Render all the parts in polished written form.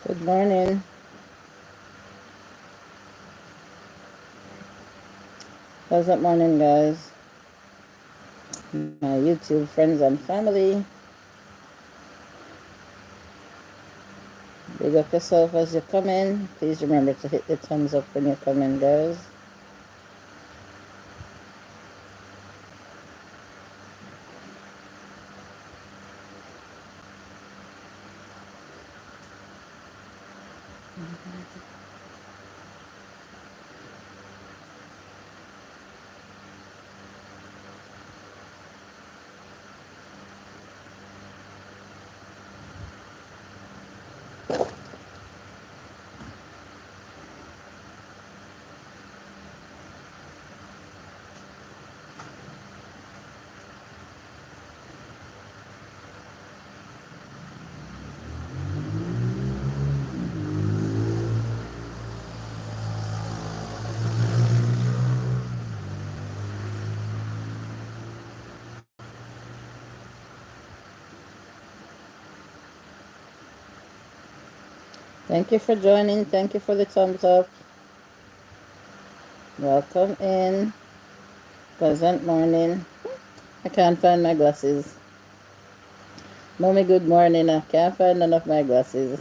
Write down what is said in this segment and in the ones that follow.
Good morning. How's that morning, guys? My YouTube friends and family. Big up yourself as you come in. Please remember to hit the thumbs up when you come in, guys. Thank you for joining. Thank you for the thumbs up. Welcome in. Pleasant morning. I can't find my glasses. Mommy, good morning. I can't find none of my glasses.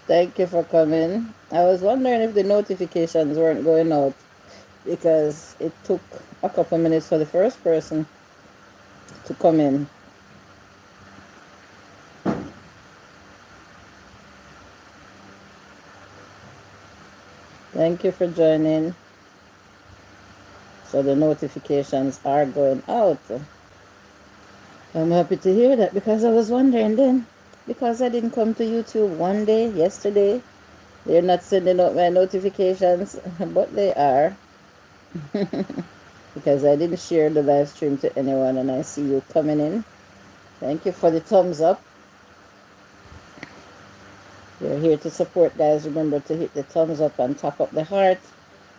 Thank you for coming. I was wondering if the notifications weren't going out because it took a couple minutes for the first person to come in. Thank you for joining. So the notifications are going out. I'm happy to hear that because I was wondering then, because I didn't come to YouTube one day, yesterday, they're not sending out my notifications, but they are. Because I didn't share the live stream to anyone and I see you coming in. Thank you for the thumbs up. You're here to support, guys. Remember to hit the thumbs up and tap up the heart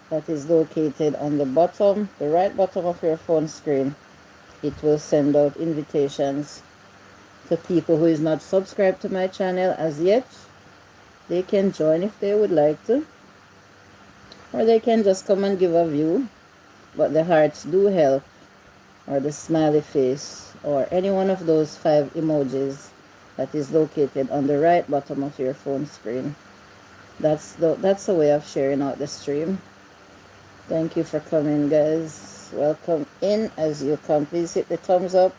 that is located on the bottom, the right bottom of your phone screen. It will send out invitations to people who is not subscribed to my channel as yet. They can join if they would like to, or they can just come and give a view. But the hearts do help, or the smiley face, or any one of those 5 emojis that is located on the right bottom of your phone screen. That's a way of sharing out the stream. Thank you for coming, guys. Welcome in. As you come, please hit the thumbs up.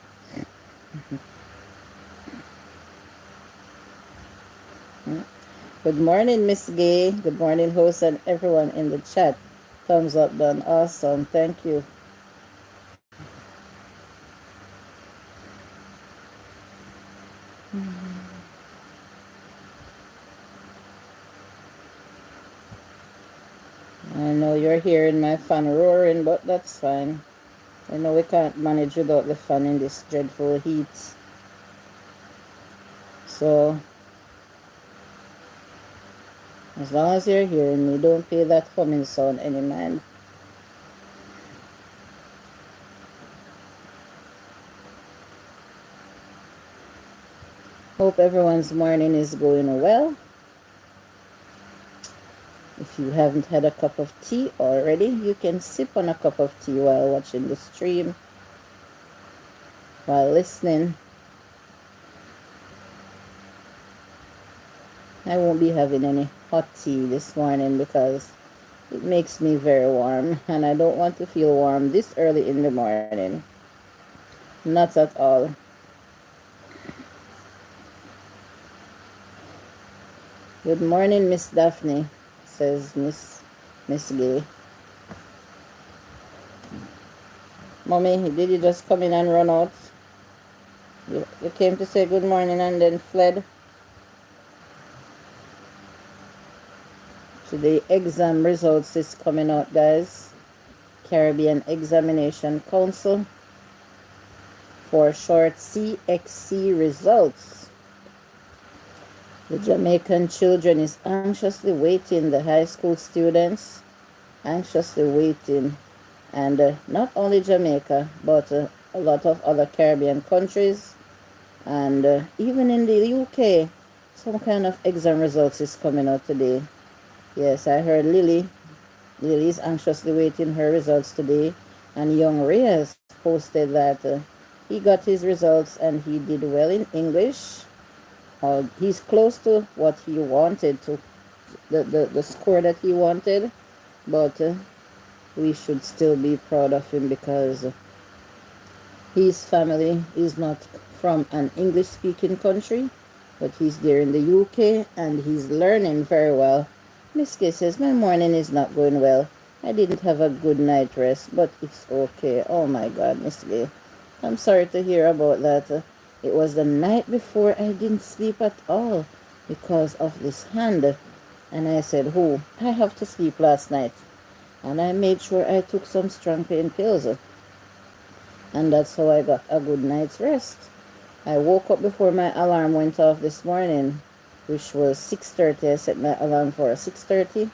Good morning, Miss Gay. Good morning, host, and everyone in the chat. Thumbs up done. Awesome. Thank you. I know you're hearing my fan roaring, but that's fine. I know we can't manage without the fan in this dreadful heat. So, as long as you're hearing me, don't pay that humming sound any mind. Hope everyone's morning is going well. If you haven't had a cup of tea already, you can sip on a cup of tea while watching the stream, while listening. I won't be having any hot tea this morning because it makes me very warm and I don't want to feel warm this early in the morning. Not at all. Good morning, Miss Daphne, says Miss Gay. Mommy, did you just come in and run out? You came to say good morning and then fled? Today exam results is coming out, guys. Caribbean Examination Council, for short CXC results. The Jamaican children is anxiously waiting, the high school students anxiously waiting, and not only Jamaica but a lot of other Caribbean countries, and even in the UK some kind of exam results is coming out today. Yes, I heard Lily is anxiously waiting her results today, and young Reyes posted that he got his results and he did well in English. He's close to what he wanted to, the score that he wanted, but we should still be proud of him because his family is not from an English speaking country, but he's there in the UK and he's learning very well. Miss K says, my morning is not going well. I didn't have a good night rest, but it's okay. Oh my God, Miss K. I'm sorry to hear about that. It was the night before I didn't sleep at all because of this hand. And I said, oh, I have to sleep last night. And I made sure I took some strong pain pills. And that's how I got a good night's rest. I woke up before my alarm went off this morning, which was 6:30. I set my alarm for 6:30.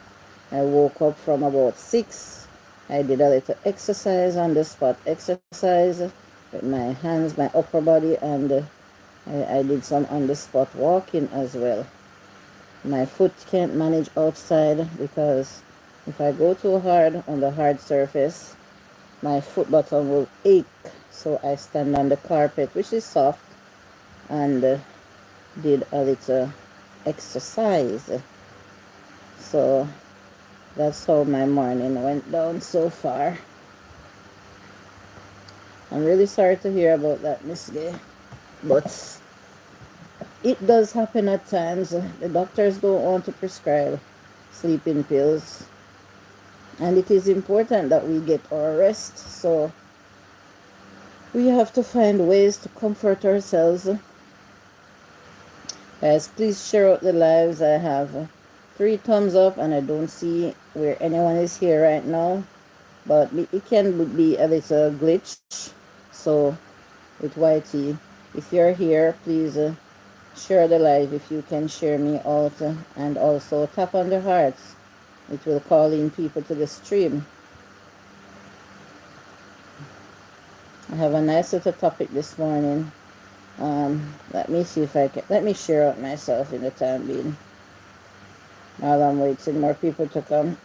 I woke up from about 6. I did a little exercise, on the spot exercise with my hands, my upper body, and I did some on the spot walking as well. My foot can't manage outside because if I go too hard on the hard surface, my foot bottom will ache. So I stand on the carpet, which is soft, and did a little exercise. So that's how my morning went down so far. I'm really sorry to hear about that, Miss Gay, but it does happen at times. The doctors don't want to prescribe sleeping pills, and it is important that we get our rest. So we have to find ways to comfort ourselves. Guys, please share out the lives. I have 3 thumbs up, and I don't see where anyone is here right now, but it can be a little glitch. So with YT, if you're here, please share the live if you can share me out, and also tap on the hearts. It will call in people to the stream. I have a nice little topic this morning. Let me see if I can, let me share out myself in the time being while I'm waiting more people to come.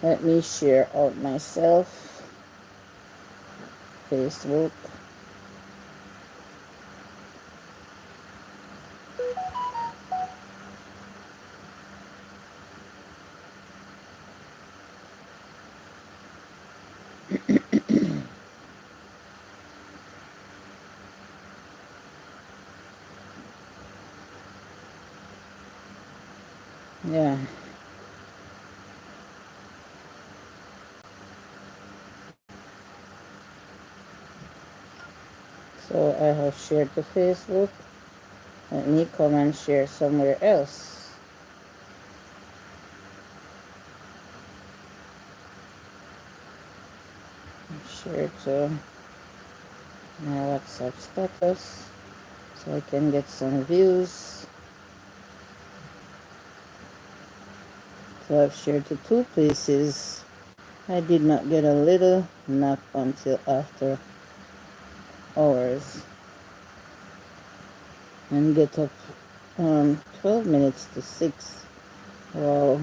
Let me share out myself. Facebook. Yeah. So I have shared to Facebook. Let me come and share somewhere else. Share to my WhatsApp status so I can get some views. So I've shared to 2 places. I did not get a little nap until after hours and get up 12 minutes to 6. Wow.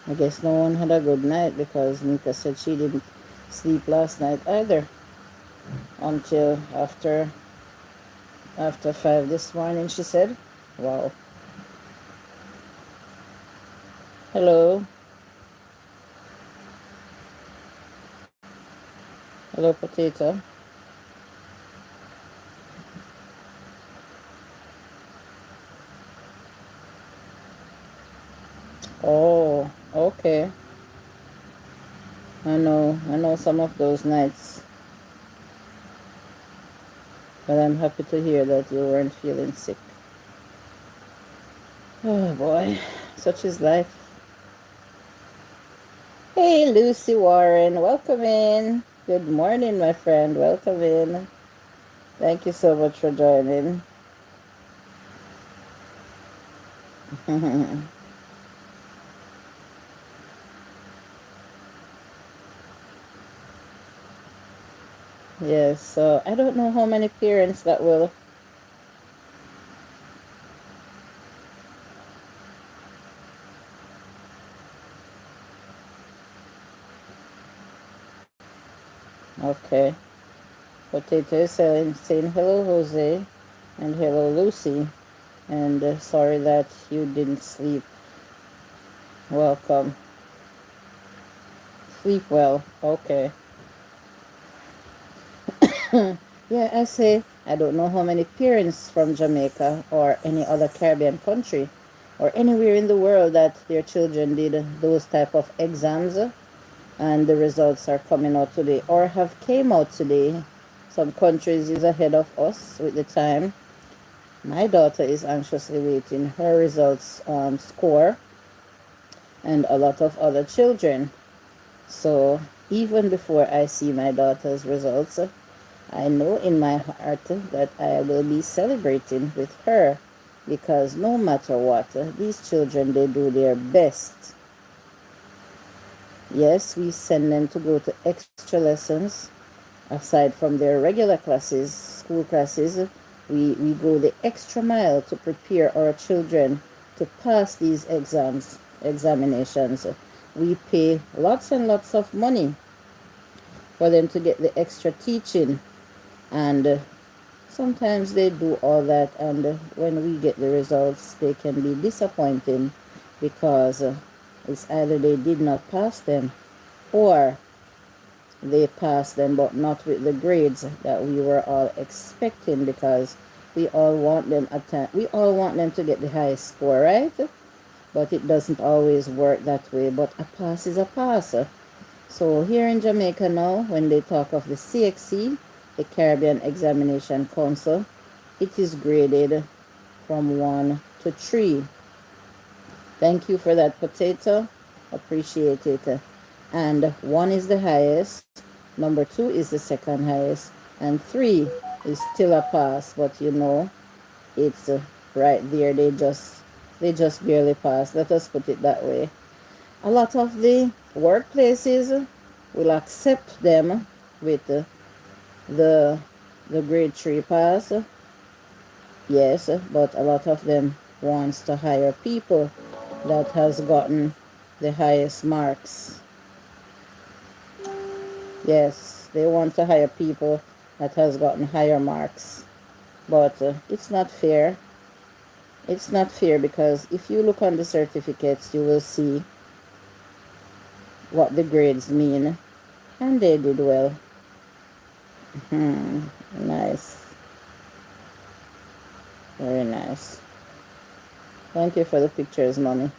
I guess no one had a good night because Nika said she didn't sleep last night either until after 5 this morning, she said. Wow. Hello. Hello, Potato. Oh, okay. I know some of those nights. But I'm happy to hear that you weren't feeling sick. Oh boy, such is life. Hey, Lucy Warren, welcome in. Good morning, my friend. Welcome in. Thank you so much for joining. Yes, so I don't know how many parents that will Okay. Potato is saying hello, Jose, and hello, Lucy. And sorry that you didn't sleep. Welcome. Sleep well. Okay. Yeah, I say I don't know how many parents from Jamaica or any other Caribbean country or anywhere in the world that their children did those type of exams and the results are coming out today or have came out today. Some countries is ahead of us with the time. My daughter is anxiously waiting her results score and a lot of other children. So even before I see my daughter's results, I know in my heart that I will be celebrating with her because no matter what, these children, they do their best. Yes, we send them to go to extra lessons. Aside from their regular classes, school classes, we go the extra mile to prepare our children to pass these examinations. We pay lots and lots of money for them to get the extra teaching and sometimes they do all that and when we get the results they can be disappointing because it's either they did not pass them or they passed them but not with the grades that we were all expecting because we all want them to get the highest score, right? But it doesn't always work that way, but a pass is a pass. So here in Jamaica now, when they talk of the CXC, the Caribbean Examination Council, it is graded from 1 to 3. Thank you for that, Potato. Appreciate it. And 1 is the highest, number 2 is the second highest, and 3 is still a pass, but you know, it's right there. They just barely pass. Let us put it that way. A lot of the workplaces will accept them with the grade 3 pass. Yes, but a lot of them wants to hire people that has gotten the highest marks. Yes, they want to hire people that has gotten higher marks. But it's not fair. It's not fair because if you look on the certificates, you will see what the grades mean. And they did well. Nice. Very nice. Thank you for the pictures, Mommy.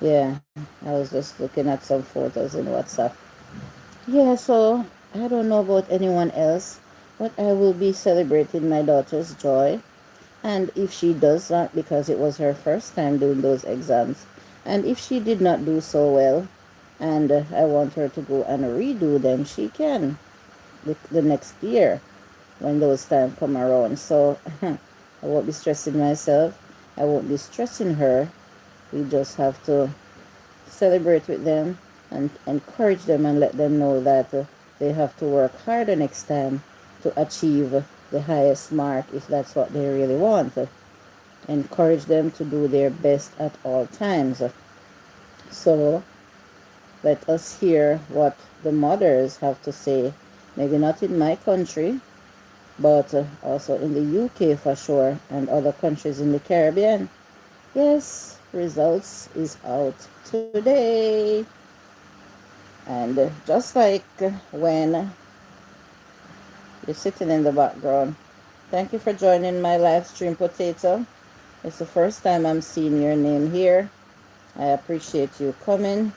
Yeah, I was just looking at some photos in WhatsApp. Yeah, so I don't know about anyone else, but I will be celebrating my daughter's joy. And if she does not, because it was her first time doing those exams, and if she did not do so well, and I want her to go and redo them, she can the next year when those time come around. So I won't be stressing myself. I won't be stressing her. We just have to celebrate with them and encourage them and let them know that they have to work harder next time to achieve the highest mark if that's what they really want. Encourage them to do their best at all times. So let us hear what the mothers have to say. Maybe not in my country, but also in the UK for sure and other countries in the Caribbean. Yes, results is out today. And just like when you're sitting in the background, thank you for joining my live stream, Potato. It's the first time I'm seeing your name here. I appreciate you coming.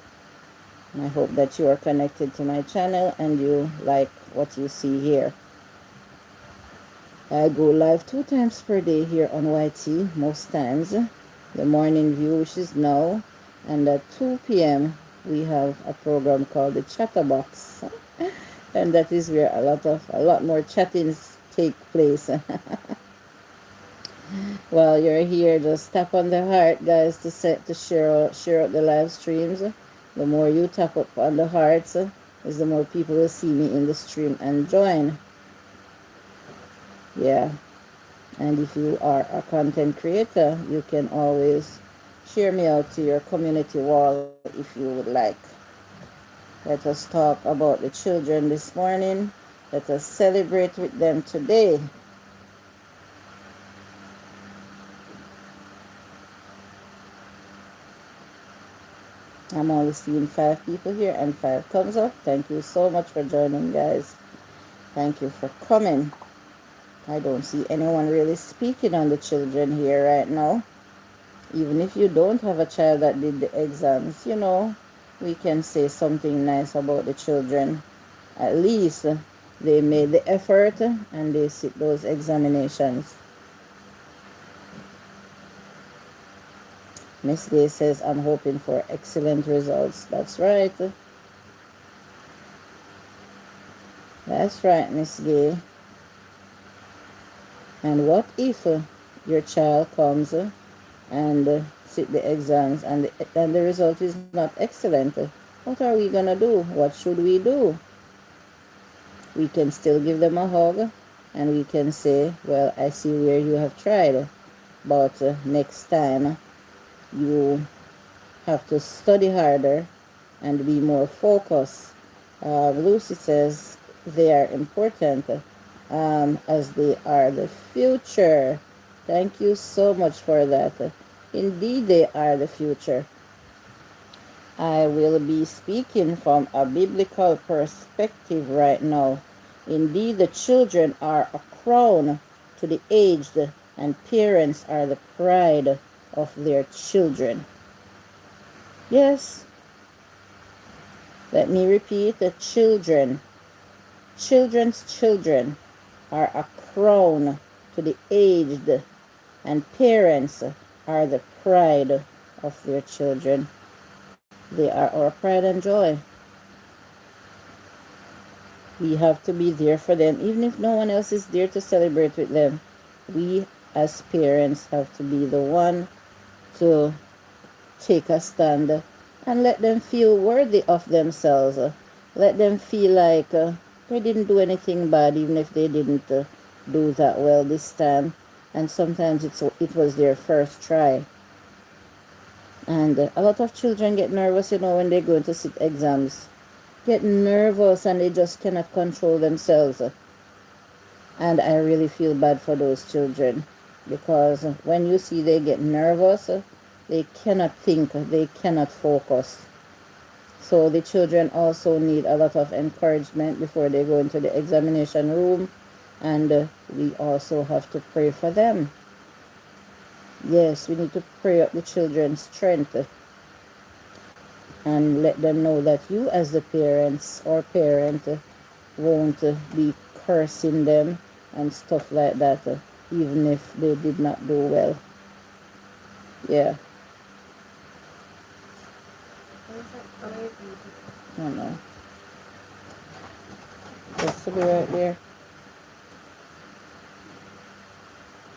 I hope that you are connected to my channel and you like what you see here. I go live 2 times per day here on YT, most times. The morning view, which is now, and at 2 p.m. we have a program called the Chatterbox. And that is where a lot more chattings take place. While you're here, just tap on the heart, guys, to share out the live streams. The more you tap up on the hearts, is the more people will see me in the stream and join. Yeah. And if you are a content creator, you can always Share me out to your community wall if you would like. Let us talk about the children this morning. Let us celebrate with them today. I'm only seeing 5 people here and 5 thumbs up. Thank you so much for joining, guys. Thank you for coming. I don't see anyone really speaking on the children here right now. Even if you don't have a child that did the exams, we can say something nice about the children. At least they made the effort and they sit those examinations. Miss Gay says, I'm hoping for excellent results. That's right. That's right, Miss Gay. And what if your child comes and sit the exams and the result is not excellent? What are we going to do? What should we do? We can still give them a hug and we can say, well, I see where you have tried, but next time you have to study harder and be more focused. Lucy says they are important as they are the future. Thank you so much for that. Indeed, they are the future. I will be speaking from a biblical perspective right now. Indeed, the children are a crown to the aged, and parents are the pride of their children. Yes, let me repeat, the children's children are a crown to the aged, and parents are the pride of their children. They are our pride and joy. We have to be there for them, even if no one else is there to celebrate with them. We as parents have to be the one to take a stand and let them feel worthy of themselves. Let them feel like they didn't do anything bad, even if they didn't do that well this time. And sometimes it was their first try. And a lot of children get nervous, when they're going to sit exams. Get nervous and they just cannot control themselves. And I really feel bad for those children, because when you see they get nervous, they cannot think, they cannot focus. So the children also need a lot of encouragement before they go into the examination room, and we also have to pray for them. Yes, we need to pray up the children's strength and let them know that you as the parents or parent won't be cursing them and stuff like that, even if they did not do well. Yeah. I don't know. Just to be right there.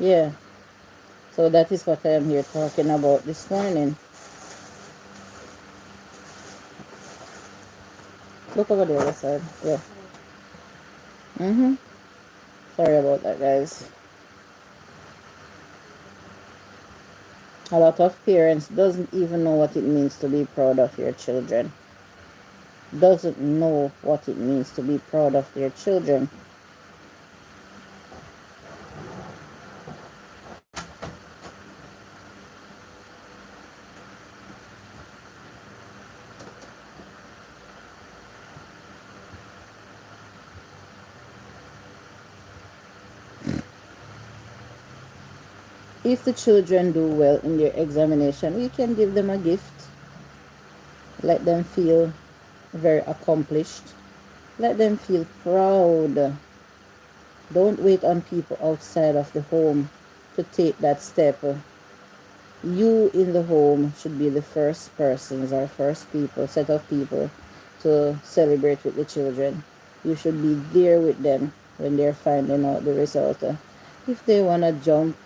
Yeah. So that is what I am here talking about this morning. Look over the other side. Yeah. Sorry about that, guys. A lot of parents doesn't even know what it means to be proud of your children. Doesn't know what it means to be proud of their children. If the children do well in their examination, we can give them a gift. Let them feel very accomplished. Let them feel proud. Don't wait on people outside of the home to take that step. You in the home should be the first persons or first people, set of people to celebrate with the children. You should be there with them when they're finding out the result. If they want to jump,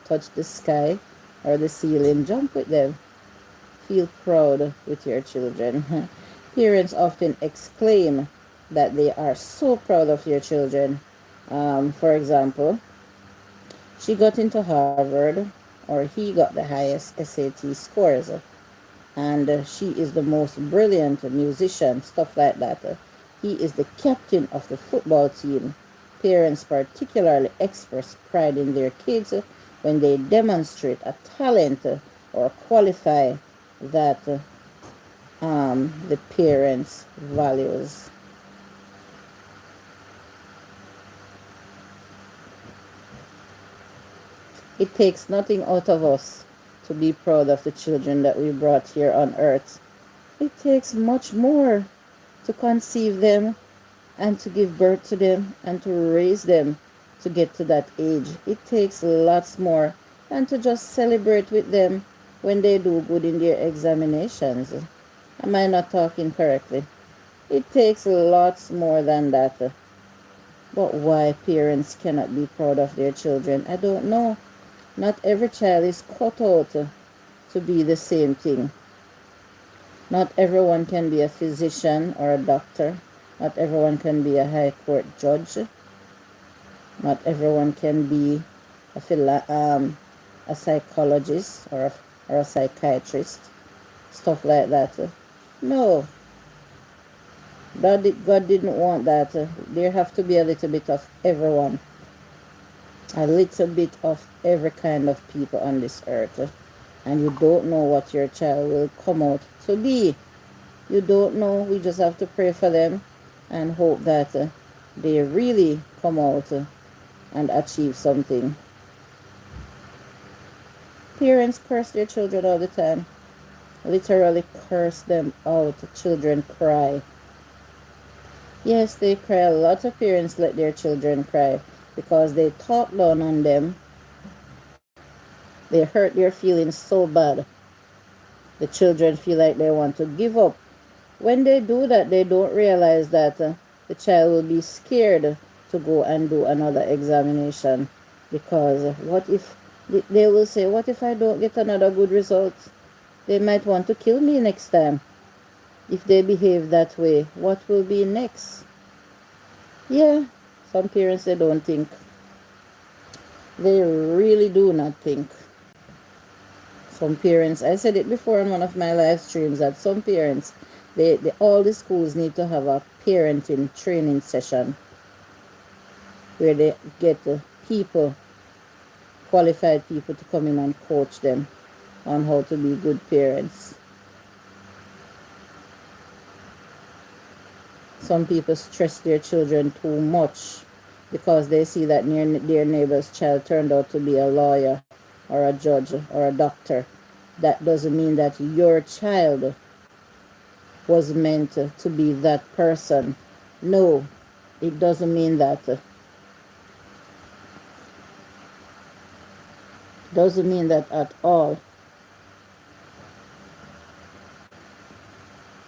touch the sky or the ceiling, jump with them. Feel proud with your children. Parents often exclaim that they are so proud of your children. For example, she got into Harvard or he got the highest SAT scores. And she is the most brilliant musician, stuff like that. He is the captain of the football team. Parents particularly express pride in their kids when they demonstrate a talent or qualify that the parents values. It takes nothing out of us to be proud of the children that we brought here on earth. It takes much more to conceive them and to give birth to them and to raise them to get to that age. It takes lots more than to just celebrate with them when they do good in their examinations. Am I not talking correctly? It takes lots more than that. But why parents cannot be proud of their children, I don't know. Not every child is cut out to be the same thing. Not everyone can be a physician or a doctor. Not everyone can be a high court judge. Not everyone can be a psychologist or a psychiatrist. Stuff like that. No. God didn't want that. There have to be a little bit of everyone. A little bit of every kind of people on this earth. And you don't know what your child will come out to be. You don't know. We just have to pray for them and hope that they really come out and achieve something. Parents curse their children all the time. Literally curse them out. Children cry. Yes, they cry. A lot of parents let their children cry because they talk down on them. They hurt their feelings so bad. The children feel like they want to give up. When they do that, they don't realize that the child will be scared to go and do another examination. Because what if, they will say, what if I don't get another good result? They might want to kill me next time. If they behave that way, what will be next? Yeah, some parents, they don't think. They really do not think. Some parents, I said it before on one of my live streams, that some parents, all the schools need to have a parenting training session where they get people, qualified people, to come in and coach them on how to be good parents. Some people stress their children too much because they see that their neighbor's child turned out to be a lawyer or a judge or a doctor. That doesn't mean that your child was meant to be that person. No, it doesn't mean that. Doesn't mean that at all.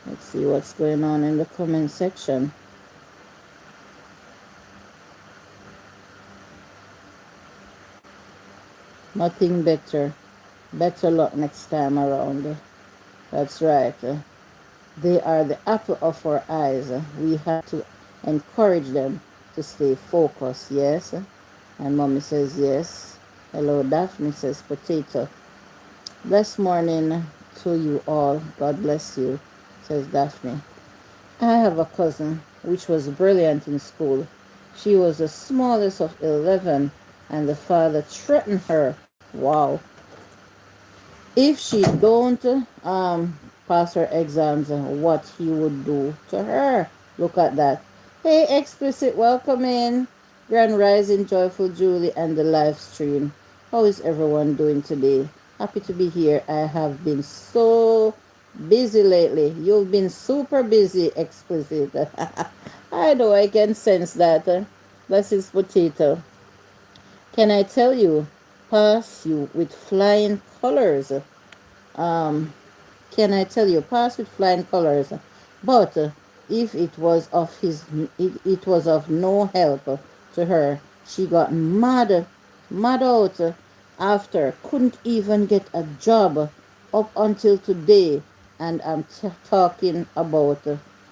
Let's see what's going on in the comment section. Nothing better. Better luck next time around. That's right. They are the apple of our eyes. We have to encourage them to stay focused, yes? And Mommy says yes. Hello, Daphne says potato. Blessed morning to you all. God bless you, says Daphne. I have a cousin which was brilliant in school. She was the smallest of 11 and the father threatened her. Wow. If she don't pass her exams, what he would do to her. Look at that. Hey, Explicit, welcome in. Grand Rising, Joyful Julie, and the live stream. How is everyone doing today? Happy to be here. I have been so busy lately. You've been super busy, Explicit. I know, I can sense that. That's his potato. Can I tell you, pass you with flying colors? Can I tell you, pass with flying colors? But if it was of it was of no help to her. She got mad out after, couldn't even get a job up until today, and I'm talking about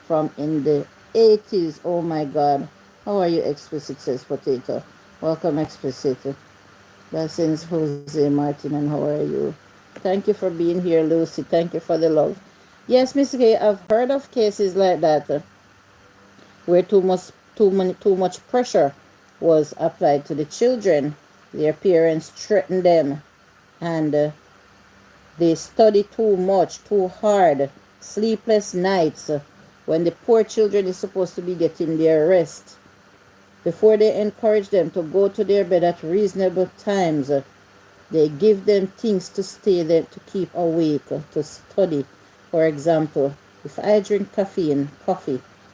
from in the 80s. Oh my God. How are you, Explicit, says potato? Welcome, Explicit. Blessings, Jose Martin, and how are you? Thank you for being here, Lucy. Thank you for the love. Yes, Miss Gay, I've heard of cases like that where too much pressure was applied to the children. Their parents threatened them, and they study too much, too hard, sleepless nights, when the poor children is supposed to be getting their rest. Before they encourage them to go to their bed at reasonable times, they give them things to stay there, to keep awake, to study. For example, if I drink coffee,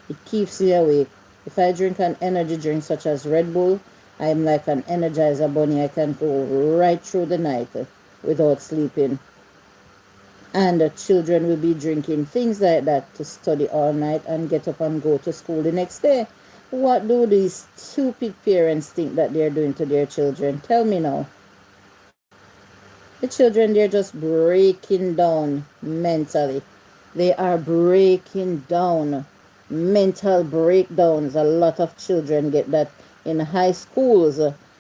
it keeps me awake. If I drink an energy drink such as Red Bull, I'm like an energizer bunny. I can go right through the night without sleeping. And the children will be drinking things like that to study all night and get up and go to school the next day. What do these stupid parents think that they're doing to their children? Tell me now. The children, they're just breaking down mentally. They are breaking down. Mental breakdowns. A lot of children get that in high schools,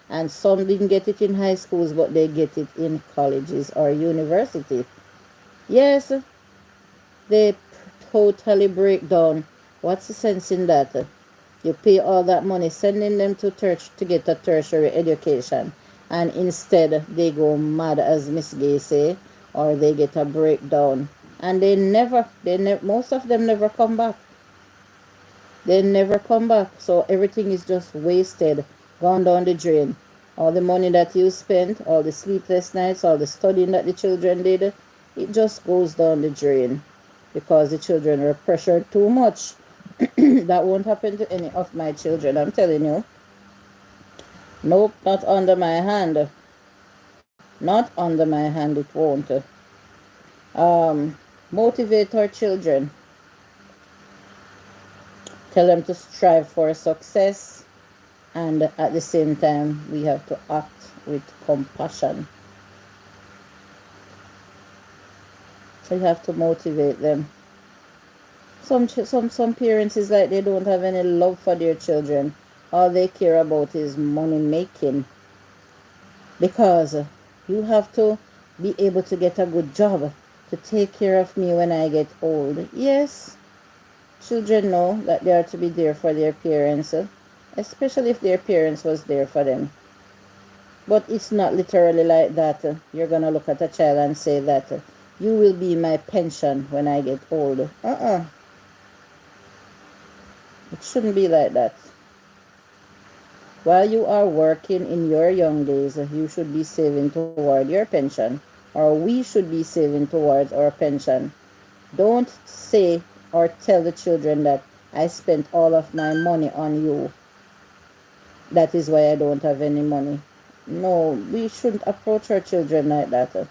and some didn't get it in high schools, but they get it in colleges or university. Yes, they totally break down. What's the sense in that? You pay all that money sending them to church to get a tertiary education, and instead they go mad, as Miss Gay say, or they get a breakdown, and most of them never come back. They never come back. So everything is just wasted, gone down the drain. All the money that you spent, all the sleepless nights, all the studying that the children did, it just goes down the drain because the children were pressured too much. That won't happen to any of my children, I'm telling you. Nope, not under my hand. Not under my hand, it won't. Motivate our children. Tell them to strive for success, and at the same time, we have to act with compassion. So you have to motivate them. Some parents is like they don't have any love for their children. All they care about is money making. Because you have to be able to get a good job to take care of me when I get old. Yes, children know that they are to be there for their parents, especially if their parents was there for them. But it's not literally like that. You're going to look at a child and say that you will be my pension when I get old. It shouldn't be like that. While you are working in your young days, you should be saving toward your pension, or we should be saving towards our pension. Don't say or tell the children that I spent all of my money on you. That is why I don't have any money. No, we shouldn't approach our children like that.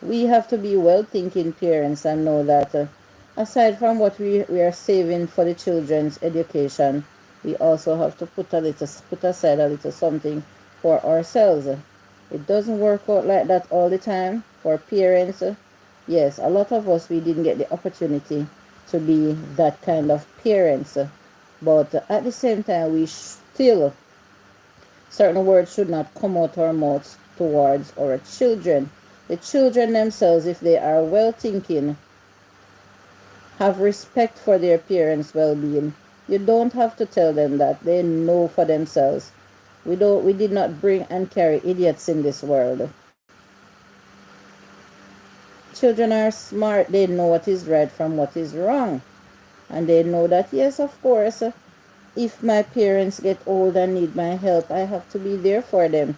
We have to be well-thinking parents and know that aside from what we are saving for the children's education, we also have to put aside a little something for ourselves. It doesn't work out like that all the time for parents. Yes, a lot of us, we didn't get the opportunity to be that kind of parents. But at the same time, we still, certain words should not come out our mouths towards our children. The children themselves, if they are well thinking, have respect for their parents' well-being. You don't have to tell them that. They know for themselves. We did not bring and carry idiots in this world. Children are smart. They know what is right from what is wrong. And they know that, yes, of course, if my parents get old and need my help, I have to be there for them.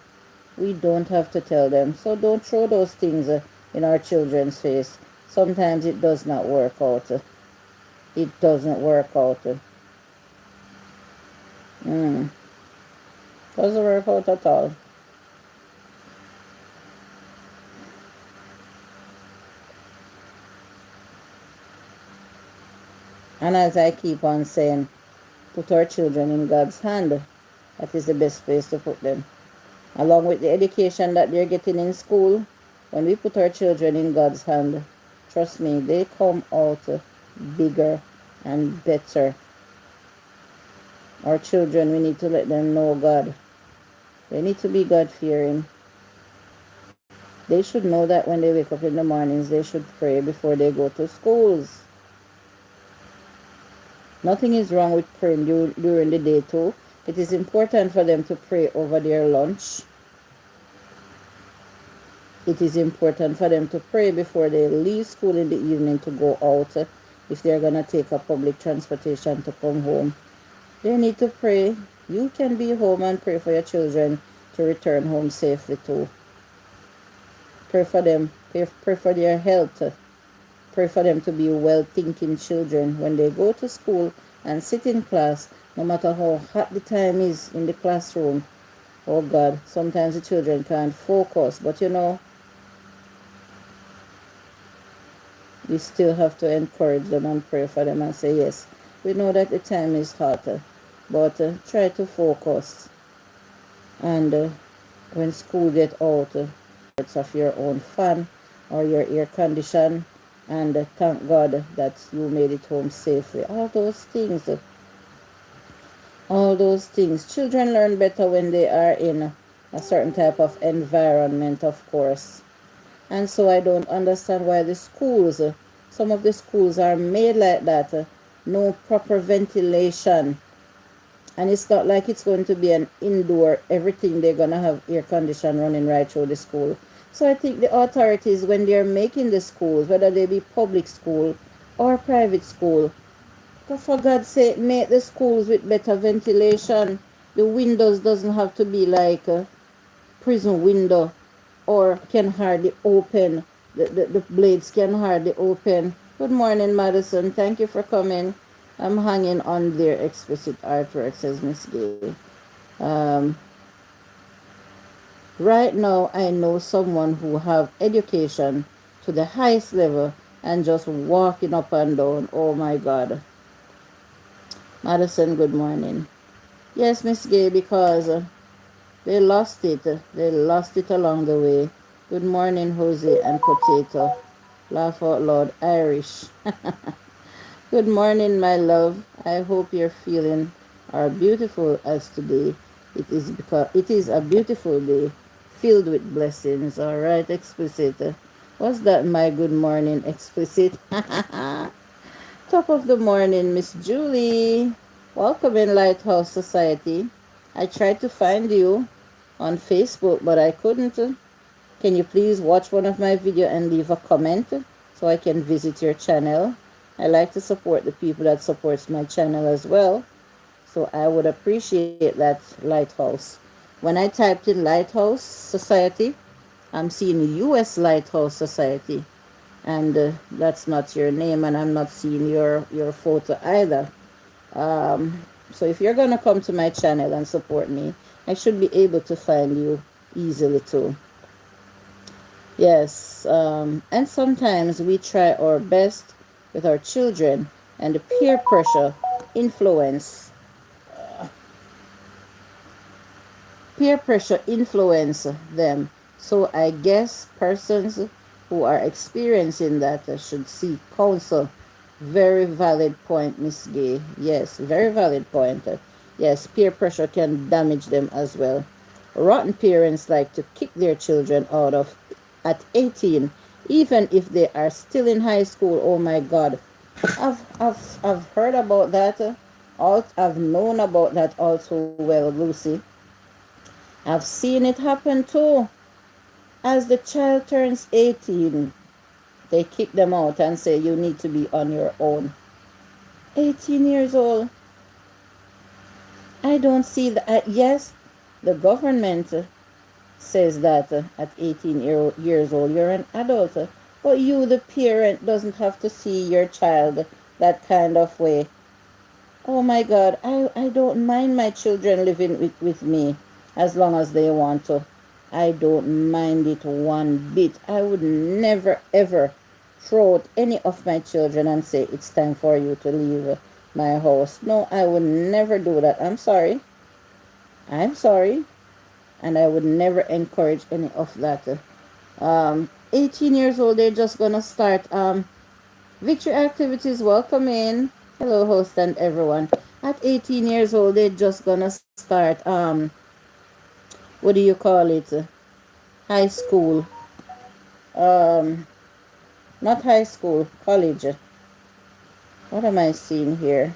We don't have to tell them. So don't throw those things in our children's face. Sometimes it does not work out. It doesn't work out. Doesn't work out at all. And as I keep on saying, put our children in God's hand. That is the best place to put them. Along with the education that they're getting in school, when we put our children in God's hand, trust me, they come out bigger and better. Our children, we need to let them know God. They need to be God-fearing. They should know that when they wake up in the mornings, they should pray before they go to schools. Nothing is wrong with praying during the day too. It is important for them to pray over their lunch. It is important for them to pray before they leave school in the evening to go out. If they're going to take a public transportation to come home, they need to pray. You can be home and pray for your children to return home safely too. Pray for them. Pray for their health. Pray for them to be well-thinking children when they go to school and sit in class, no matter how hot the time is in the classroom. Oh God, sometimes the children can't focus, but you know, we still have to encourage them and pray for them and say, yes, we know that the time is hot, but try to focus. And when school get out, of your own fan or your air condition, and thank God that you made it home safely. All those things. Children learn better when they are in a certain type of environment, of course. And so I don't understand why the schools, some of the schools are made like that. No proper ventilation. And it's not like it's going to be an indoor, everything they're going to have air condition running right through the school. So I think the authorities, when they're making the schools, whether they be public school or private school, for God's sake, make the schools with better ventilation. The windows doesn't have to be like a prison window or can hardly open. The blades can hardly open. Good morning, Madison. Thank you for coming. I'm hanging on their explicit artwork, says Miss Gay. Right now, I know someone who have education to the highest level and just walking up and down. Oh my God. Madison, good morning. Yes, Miss Gay, because they lost it. They lost it along the way. Good morning, Jose and Potato. Laugh out loud, Irish. Good morning, my love. I hope you're feeling as beautiful as today. It is a beautiful day filled with blessings. All right, explicit. What's that, my good morning, explicit? Top of the morning, Miss Julie. Welcome in Lighthouse Society. I tried to find you on Facebook, but I couldn't. Can you please watch one of my videos and leave a comment so I can visit your channel? I like to support the people that supports my channel as well. So I would appreciate that, Lighthouse. When I typed in Lighthouse Society, I'm seeing US Lighthouse Society. And that's not your name, and I'm not seeing your photo either. So if you're going to come to my channel and support me, I should be able to find you easily too. Yes, and sometimes we try our best with our children, and the peer pressure influence them. So I guess persons who are experiencing that should seek counsel. Very valid point, Miss Gay. Yes, very valid point. Yes, peer pressure can damage them as well. Rotten parents like to kick their children out of at 18, even if they are still in high school. Oh my God. I've heard about that. I've known about that also well, Lucy. I've seen it happen too. As the child turns 18, they kick them out and say, you need to be on your own. 18 years old. I don't see that. Yes, the government says that at 18 years old, you're an adult. But you, the parent, doesn't have to see your child that kind of way. Oh my God, I don't mind my children living with me as long as they want to. I don't mind it one bit. I would never, ever throw out any of my children and say, it's time for you to leave my house. No, I would never do that. I'm sorry. And I would never encourage any of that. 18 years old, they're just going to start victory activities. Welcome in. Hello, host and everyone. At 18 years old, they're just going to start, what do you call it? High school. Not high school, college. What am I seeing here?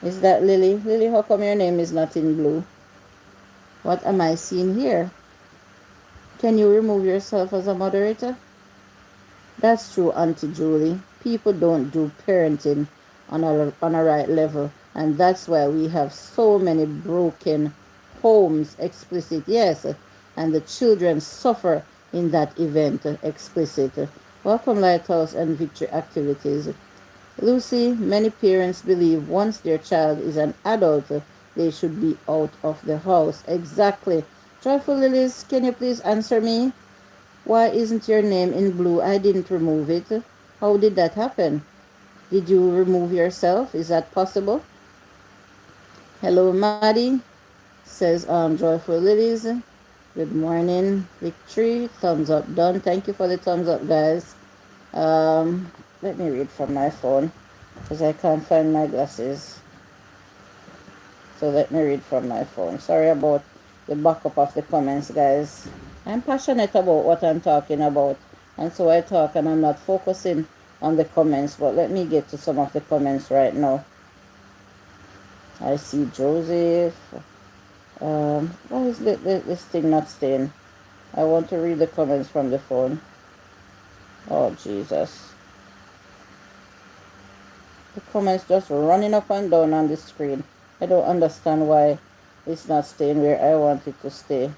Is that Lily? Lily, how come your name is not in blue? What am I seeing here? Can you remove yourself as a moderator? That's true, Auntie Julie. People don't do parenting on a right level, and that's why we have so many broken homes, explicit, yes, and the children suffer in that event, explicit. Welcome, Lighthouse and Victory Activities. Lucy, many parents believe once their child is an adult, they should be out of the house. Exactly. Joyful Lilies, can you please answer me? Why isn't your name in blue? I didn't remove it. How did that happen? Did you remove yourself? Is that possible? Hello, Maddie, says Joyful Lilies. Good morning, Victory. Thumbs up done. Thank you for the thumbs up, guys. Let me read from my phone because I can't find my glasses. So let me read from my phone. Sorry about the backup of the comments, guys. I'm passionate about what I'm talking about, and so I talk and I'm not focusing on the comments, but let me get to some of the comments right now. I see Joseph. Why is this thing not staying? I want to read the comments from the phone. Oh, Jesus. The comments just running up and down on the screen. I don't understand why it's not staying where I want it to stay.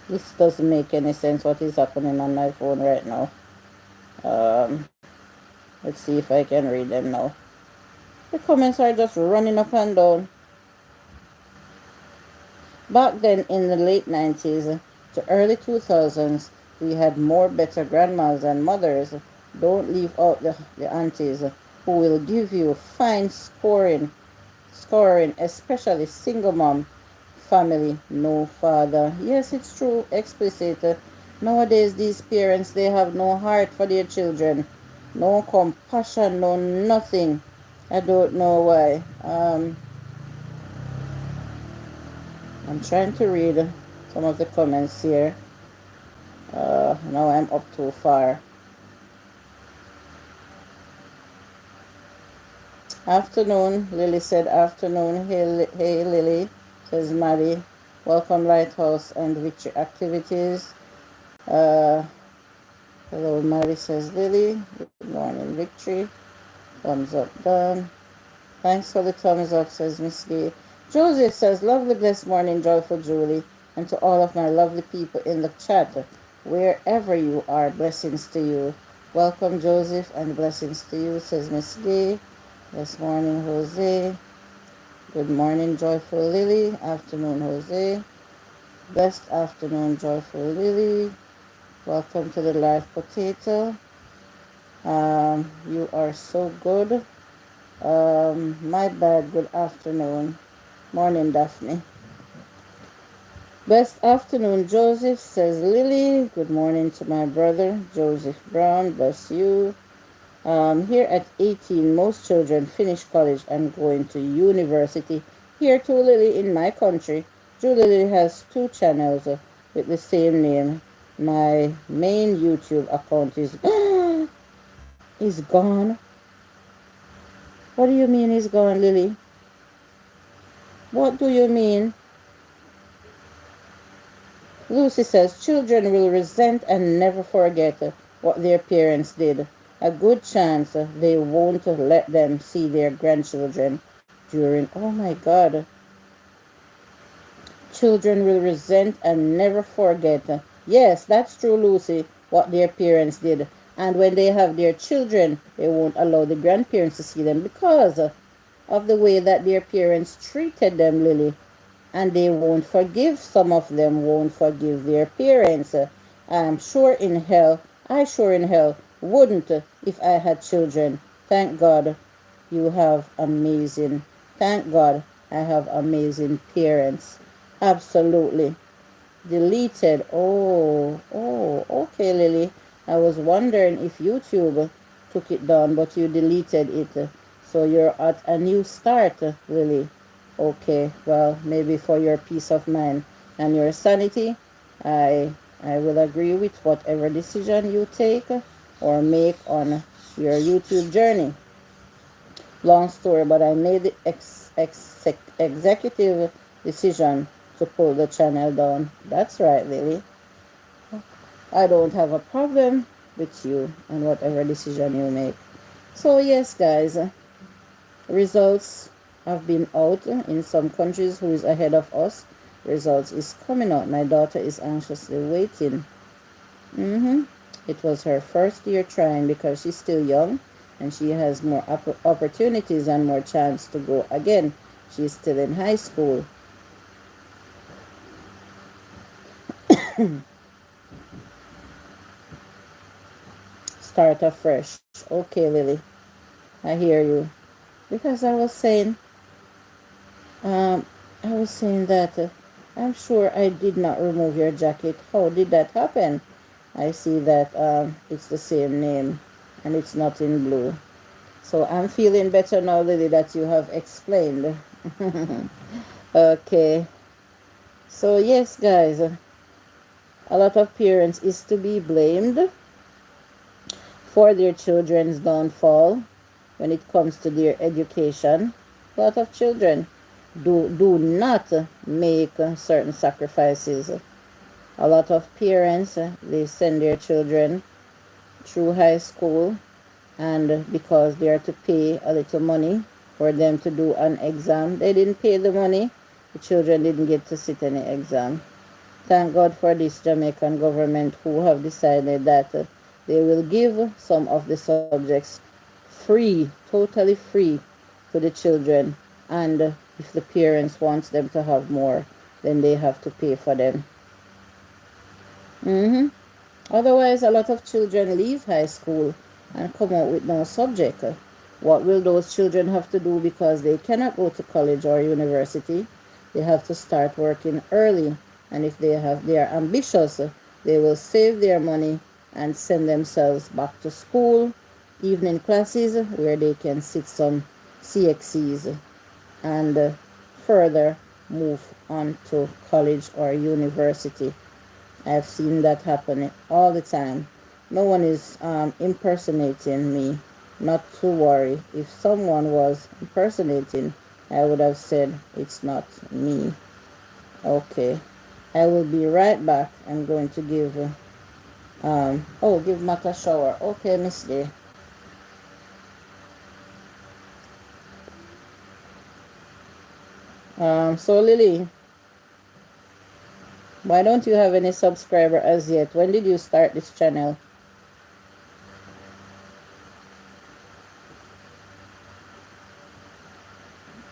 This doesn't make any sense what is happening on my phone right now. Let's see if I can read them now. The comments are just running up and down. Back then in the late 90s to early 2000s, we had more better grandmas and mothers. Don't leave out the aunties who will give you fine scoring, especially single mom family, no father. Yes, it's true, explicit. Nowadays, these parents, they have no heart for their children, no compassion, no nothing. I don't know why. I'm trying to read some of the comments here. Now I'm up too far. Afternoon, Lily said afternoon. Hey Lily, says Maddie. Welcome Lighthouse and Victory Activities. Hello, Maddie, says Lily. Good morning, Victory. Thumbs up done. Thanks for the thumbs up, says Miss Gay. Joseph says, lovely blessed morning, joyful Julie, and to all of my lovely people in the chat, wherever you are, blessings to you. Welcome, Joseph, and blessings to you, says Miss Gay. This morning, Jose. Good morning, joyful Lily. Afternoon, Jose. Blessed afternoon, joyful Lily. Welcome to the live potato. You are so good. My bad, good afternoon. Morning, Daphne. Best afternoon, Joseph, says Lily. Good morning to my brother, Joseph Brown. Bless you. Here at 18, most children finish college and go into university. Here too, Lily, in my country, Julie Lily has 2 channels with the same name. My main YouTube account is gone. What do you mean is gone, Lily? What do you mean? Lucy says, children will resent and never forget what their parents did. A good chance they won't let them see their grandchildren during, oh my God. Children will resent and never forget. Yes, that's true, Lucy, what their parents did. And when they have their children, they won't allow the grandparents to see them because of the way that their parents treated them, Lily. And they won't forgive, some of them won't forgive their parents. I sure in hell wouldn't if I had children. Thank God you have amazing, thank God I have amazing parents. Absolutely. Deleted. Okay, Lily. I was wondering if YouTube took it down, but you deleted it. So you're at a new start, Lily. Okay, well, maybe for your peace of mind and your sanity, I I will agree with whatever decision you take or make on your YouTube journey. Long story, but I made the executive decision to pull the channel down. That's right, Lily. I don't have a problem with you and whatever decision you make. So yes, guys, results have been out in some countries. Who is ahead of us? Results is coming out. My daughter is anxiously waiting. It was her first year trying because she's still young and she has more opportunities and more chance to go again. She's still in high school. Start afresh. Okay, Lily. I hear you. Because um, I was saying that I'm sure I did not remove your jacket. How did that happen? I see that it's the same name and it's not in blue. So I'm feeling better now, Lily, that you have explained. Okay. So yes, guys, a lot of parents is to be blamed for their children's downfall when it comes to their education. A lot of children do not make certain sacrifices. A lot of parents they send their children through high school, and because they are to pay a little money for them to do an exam, they didn't pay the money. The children didn't get to sit any exam. Thank God for this Jamaican government who have decided that they will give some of the subjects free, totally free to the children. And if the parents wants them to have more, then they have to pay for them. hmm Otherwise, a lot of children leave high school and come out with no subject. What will those children have to do because they cannot go to college or university? They have to start working early, and if they are ambitious, they will save their money and send themselves back to school, evening classes where they can sit some CXCs and further move on to college or university. I've seen that happen all the time. No one is impersonating me. Not to worry. If someone was impersonating, I would have said it's not me. Okay. I will be right back. I'm going to give give Matt a shower. Okay, Miss Day. So Lily, why don't you have any subscriber as yet? When did you start this channel?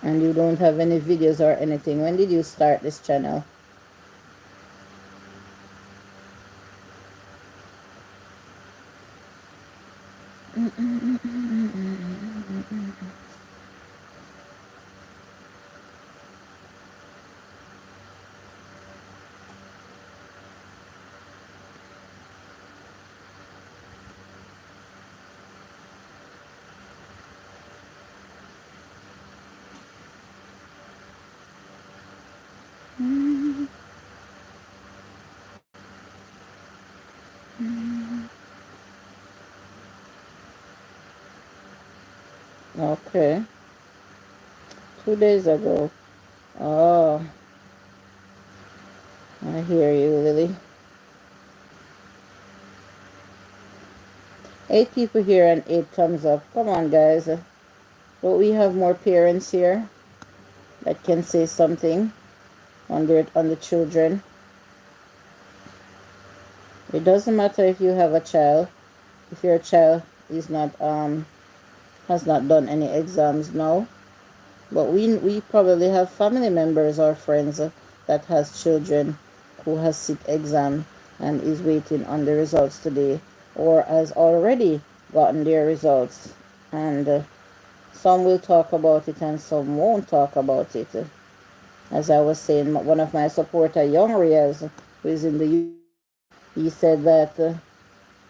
And you don't have any videos or anything. When did you start this channel? Okay. 2 days ago. Oh, I hear you, Lily. 8 people here and 8 thumbs up. Come on, guys. Don't we have more parents here that can say something on the children? It doesn't matter if you have a child. If your child is not has not done any exams now, but we probably have family members or friends that has children who has sit exam and is waiting on the results today, or has already gotten their results, and some will talk about it and some won't talk about it. As I was saying, one of my supporter, Young Riaz, who is in the he said that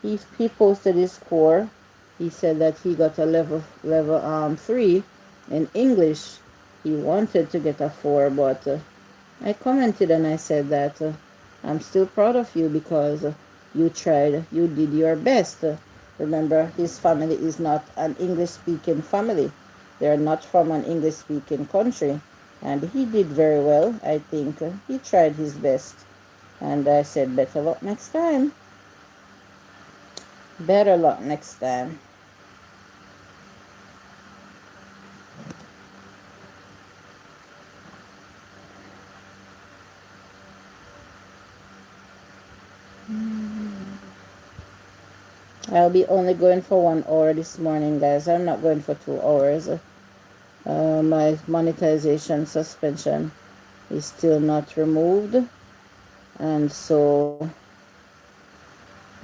he posted his score. He said that he got a level 3 in English, he wanted to get a 4, but I commented and I said that I'm still proud of you because you tried, you did your best. Remember, his family is not an English-speaking family. They're not from an English-speaking country. And he did very well. I think he tried his best. And I said, better luck next time. Better luck next time. I'll be only going for 1 hour this morning, guys. I'm not going for 2 hours. My monetization suspension is still not removed. And so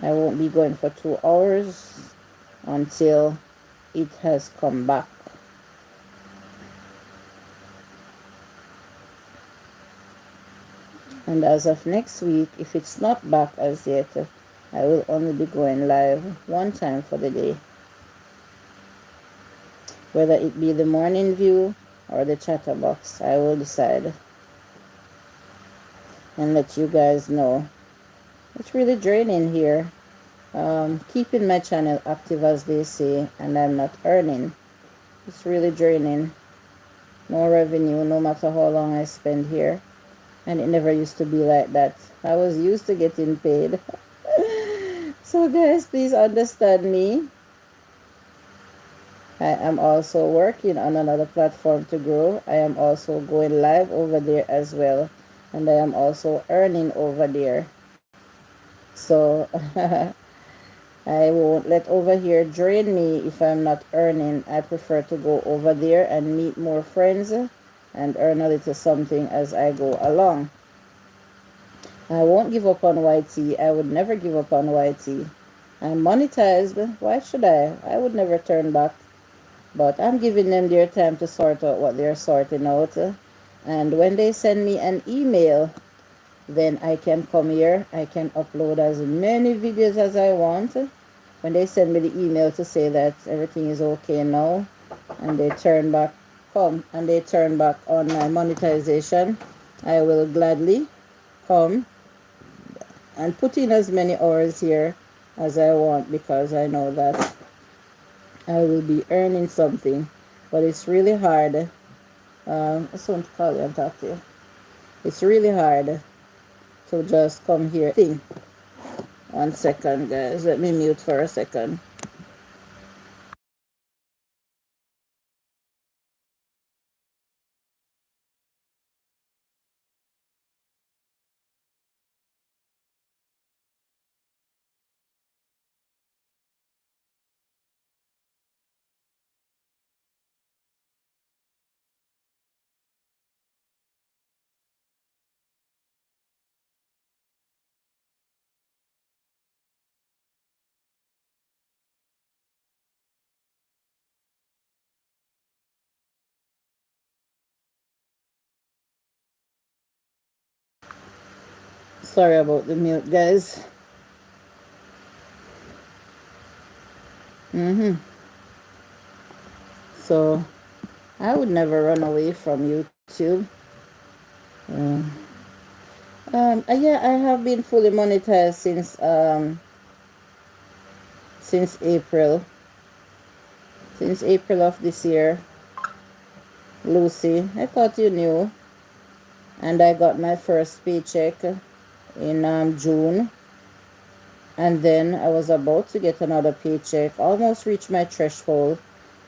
I won't be going for 2 hours until it has come back. And as of next week, if it's not back as yet, I will only be going live one time for the day. Whether it be the morning view or the chatterbox, I will decide and let you guys know. It's really draining here. Keeping my channel active, as they say, and I'm not earning. It's really draining. No revenue, no matter how long I spend here. And it never used to be like that. I was used to getting paid. So guys, please understand me. I am also working on another platform to grow. I am also going live over there as well. And I am also earning over there. So I won't let over here drain me if I'm not earning. I prefer to go over there and meet more friends and earn a little something as I go along. I won't give up on YT. I would never give up on YT. I'm monetized. Why should I? I would never turn back. But I'm giving them their time to sort out what they're sorting out. And when they send me an email, then I can come here. I can upload as many videos as I want. When they send me the email to say that everything is okay now, and they turn back, and they turn back on my monetization, I will gladly come and put in as many hours here as I want, because I know that I will be earning something. But it's really hard. I just want to call you and talk to you. It's really hard to just come here. 1 second, guys. Let me mute for a second. Sorry about the mute, guys. So I would never run away from YouTube. Yeah, I have been fully monetized since April. Since April of this year. Lucy, I thought you knew. And I got my first paycheck in June. And then I was about to get another paycheck, almost reached my threshold,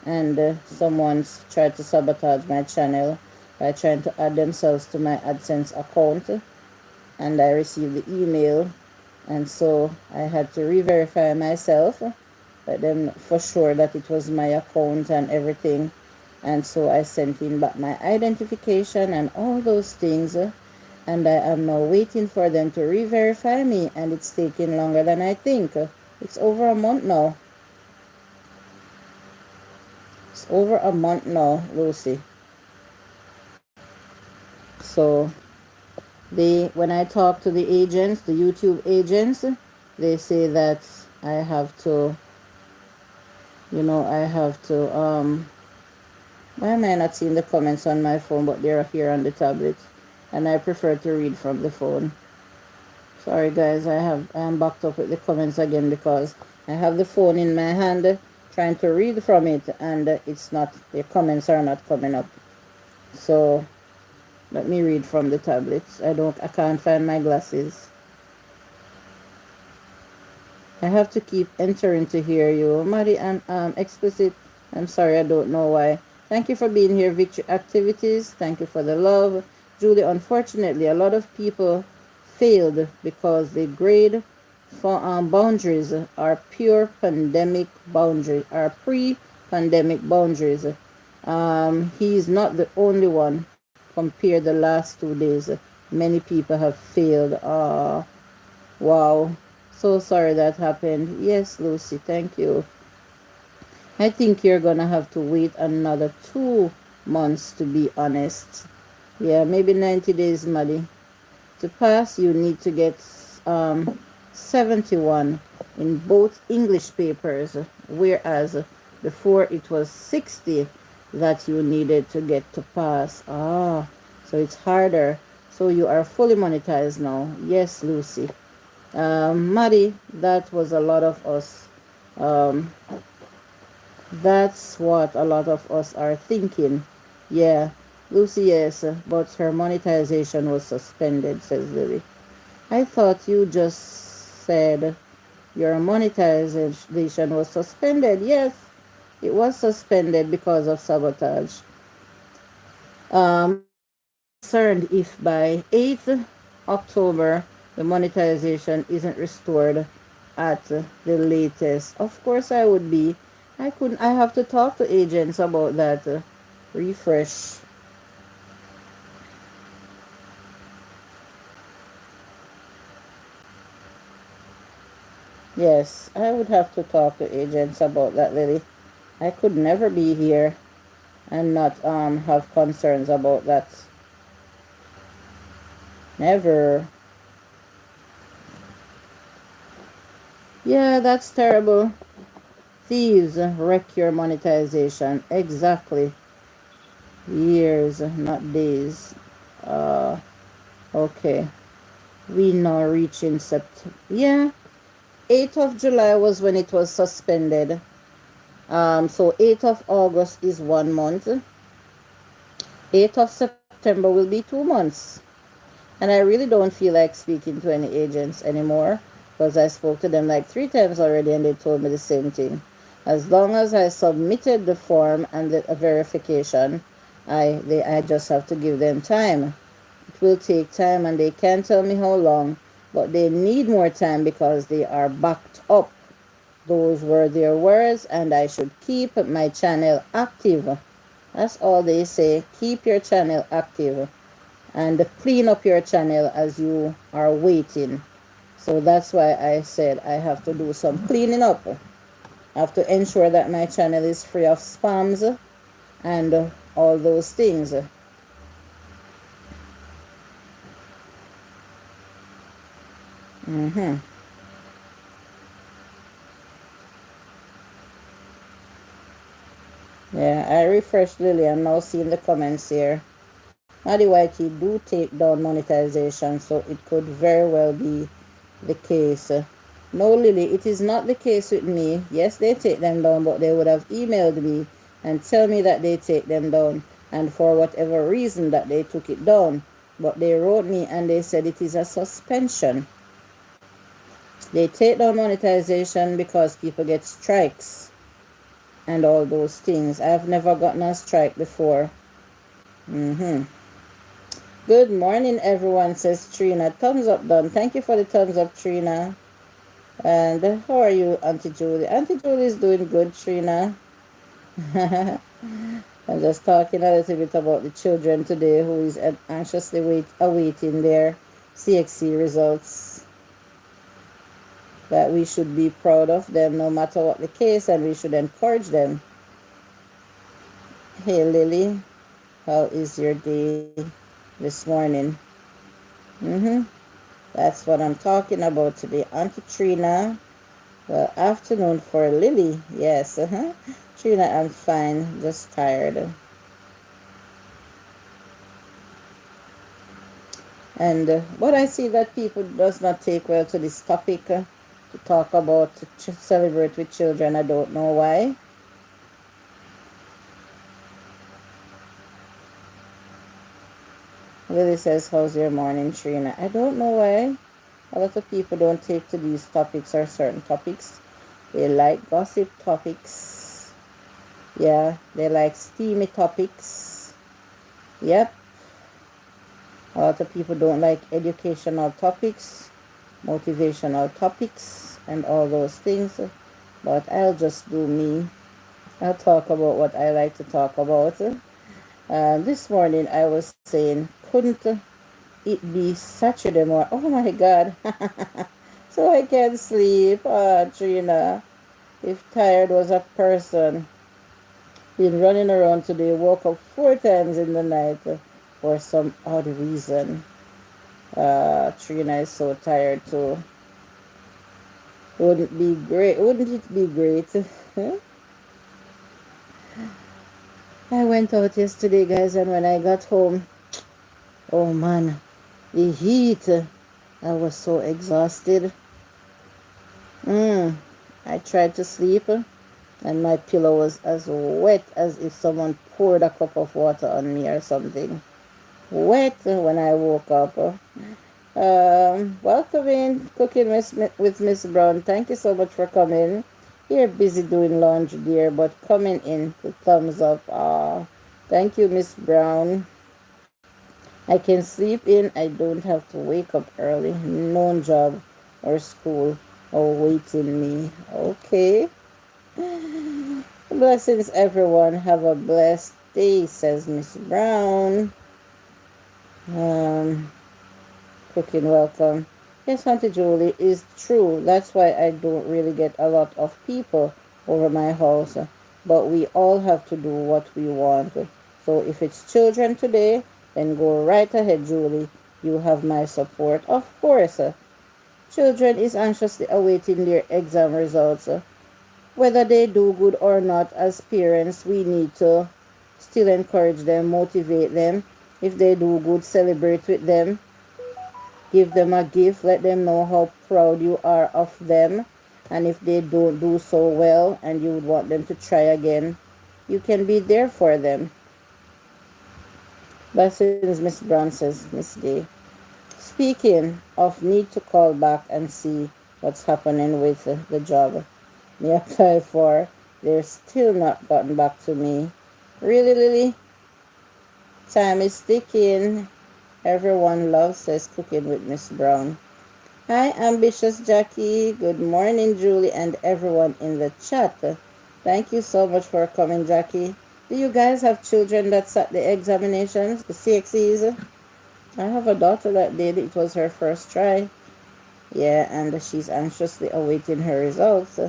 and someone's tried to sabotage my channel by trying to add themselves to my AdSense account, and I received the email, and so I had to re-verify myself, but then for sure that it was my account and everything, and so I sent in back my identification and all those things, and I am now waiting for them to re-verify me, and it's taking longer than I think. It's over a month now. It's over a month now, Lucy. So when I talk to the agents, the YouTube agents, they say that I have to Why am I not seeing the comments on my phone, but they're here on the tablet? And I prefer to read from the phone. Sorry guys, I am backed up with the comments again because I have the phone in my hand trying to read from it, and it's not, the comments are not coming up. So let me read from the tablet. I can't find my glasses. I have to keep entering to hear you. Maddie and Explicit, I'm sorry, I don't know why. Thank you for being here. Victory Activities, thank you for the love. Julie, unfortunately, a lot of people failed because the grade for boundaries are pure pandemic boundaries, are pre-pandemic boundaries. He's not the only one. Compare the last 2 days. Many people have failed. Wow. So sorry that happened. Yes, Lucy, thank you. I think you're gonna have to wait another 2 months, to be honest. Yeah, maybe 90 days, Maddie. To pass, you need to get 71 in both English papers, whereas before it was 60 that you needed to get to pass. So it's harder. So you are fully monetized now. Yes, Lucy. Maddie, that was a lot of us. Um, that's what a lot of us are thinking. Yeah, Lucy, yes, but her monetization was suspended, says Lily. I thought you just said your monetization was suspended. Yes, it was suspended because of sabotage. Concerned if by 8th October the monetization isn't restored at the latest. Of course I would be. I have to talk to agents about that. Refresh. Yes, I would have to talk to agents about that, Lily. I could never be here and not have concerns about that. Never. Yeah, that's terrible. Thieves wreck your monetization. Exactly. Years, not days. Uh, okay. We now reaching September. Yeah, 8th of July was when it was suspended. So 8th of August is 1 month. 8th of September will be 2 months. And I really don't feel like speaking to any agents anymore because I spoke to them like 3 times already and they told me the same thing. As long as I submitted the form and the verification, I just have to give them time. It will take time and they can't tell me how long, but they need more time because they are backed up. Those were their words, and I should keep my channel active. That's all they say. Keep your channel active and clean up your channel as you are waiting. So that's why I said I have to do some cleaning up. I have to ensure that my channel is free of spams and all those things. Mm-hmm. Yeah, I refreshed Lily. I'm now seeing the comments here. Maddie Whitey do take down monetization, so it could very well be the case. No, Lily, it is not the case with me. Yes, they take them down, but they would have emailed me and tell me that they take them down and for whatever reason that they took it down. But they wrote me and they said it is a suspension. They take down monetization because people get strikes and all those things. I've never gotten a strike before. Good morning, everyone, says Trina. Thumbs up, done. Thank you for the thumbs up, Trina. And how are you, Auntie Julie? Auntie Julie is doing good, Trina. I'm just talking a little bit about the children today who is anxiously awaiting their CXC results. That we should be proud of them no matter what the case, and we should encourage them. Hey, Lily, how is your day this morning? That's what I'm talking about today. Auntie Trina. Well, afternoon for Lily. Yes, Trina, I'm fine. Just tired. And but I see that people does not take well to this topic to talk about to celebrate with children. I don't know why. Lily says, "How's your morning, Trina?" I don't know why. A lot of people don't take to these topics or certain topics. They like gossip topics. Yeah, they like steamy topics. Yep. A lot of people don't like educational topics, motivational topics, and all those things. But I'll just do me. I'll talk about what I like to talk about. This morning I was saying, couldn't it be Saturday morning? Oh my God. So I can't sleep. Trina, if tired was a person, been running around today, woke up 4 times in the night for some odd reason. Trina is so tired too. Wouldn't be great? Wouldn't it be great? I went out yesterday, guys, and when I got home, oh man, the heat. I was so exhausted. Mm. I tried to sleep, and my pillow was as wet as if someone poured a cup of water on me or something. Wet when I woke up. Welcome in, cooking with Miss Brown. Thank you so much for coming. You're busy doing laundry, dear, but coming in, the thumbs up. Thank you, Miss Brown. I can sleep in. I don't have to wake up early. No job or school awaiting me. Okay. Blessings, everyone. Have a blessed day, says Miss Brown. Um, Cooking welcome. Yes, Auntie Julie, is true. That's why I don't really get a lot of people over my house. But we all have to do what we want. So if it's children today, then go right ahead, Julie. You have my support. Of course. Children is anxiously awaiting their exam results. Whether they do good or not, as parents, we need to still encourage them, motivate them. If they do good, celebrate with them. Give them a gift. Let them know how proud you are of them. And if they don't do so well and you would want them to try again, you can be there for them. Blessings, Miss Brown, says Miss Day. Speaking of need to call back and see what's happening with the job me apply for, they're still not gotten back to me. Really, Lily? Time is ticking. Everyone loves says cooking with Miss Brown. Hi, ambitious Jackie. Good morning, Julie, and everyone in the chat. Thank you so much for coming, Jackie. Do you guys have children that sat the examinations, the CXEs? I have a daughter that did. It was her first try. Yeah, and she's anxiously awaiting her results.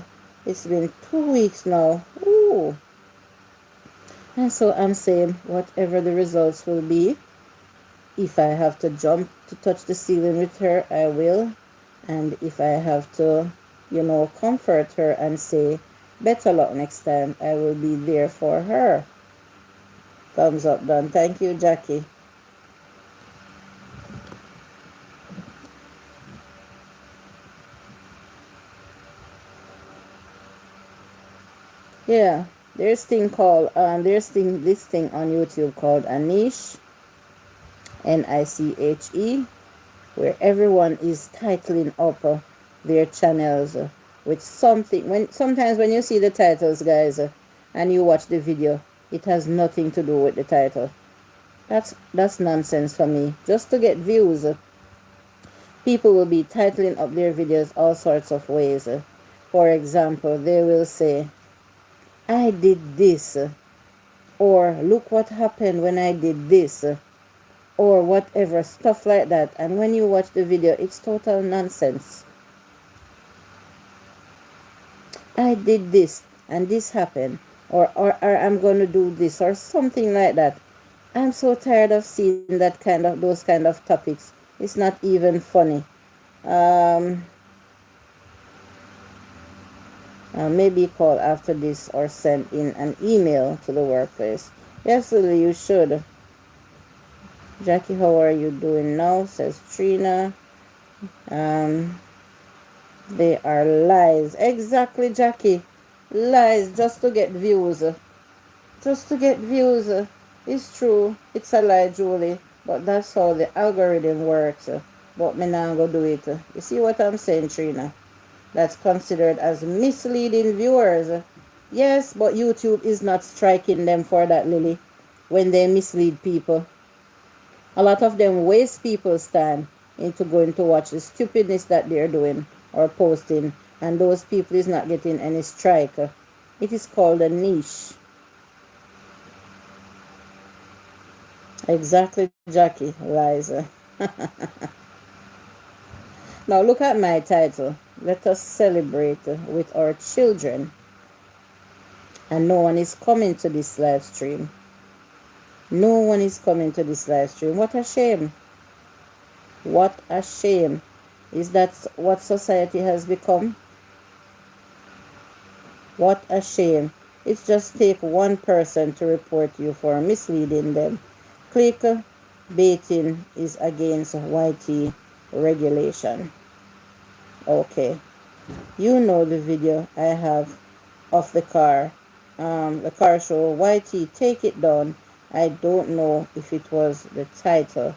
It's been 2 weeks now. Ooh. And so I'm saying, whatever the results will be, if I have to jump to touch the ceiling with her, I will. And if I have to, comfort her and say, better luck next time, I will be there for her. Thumbs up, done. Thank you, Jackie. Yeah, there's this thing on YouTube called Aniche, Niche, where everyone is titling up their channels with something. Sometimes when you see the titles, guys, and you watch the video, it has nothing to do with the title. That's nonsense for me. Just to get views, people will be titling up their videos all sorts of ways. For example, they will say, I did this, or look what happened when I did this, or whatever, stuff like that. And when you watch the video, it's total nonsense. I did this and this happened, or I'm going to do this, or something like that. I'm so tired of seeing those kind of topics. It's not even funny. Maybe call after this or send in an email to the workplace. Yes, Lily, you should. Jackie, how are you doing now? Says Trina. Um, they are lies. Exactly, Jackie. Lies just to get views. Just to get views. It's true. It's a lie, Julie. But that's how the algorithm works. But me now go do it. You see what I'm saying, Trina? That's considered as misleading viewers. Yes, but YouTube is not striking them for that, Lily, when they mislead people. A lot of them waste people's time into going to watch the stupidness that they're doing or posting, and those people is not getting any strike. It is called a niche. Exactly, Jackie, Liza. Now look at my title. Let us celebrate with our children. And no one is coming to this live stream. No one is coming to this live stream. What a shame. What a shame. Is that what society has become? What a shame. It's just take one person to report you for misleading them. Click baiting is against YT regulation. Okay. You know the video I have of the car show. YT, take it down. I don't know if it was the title.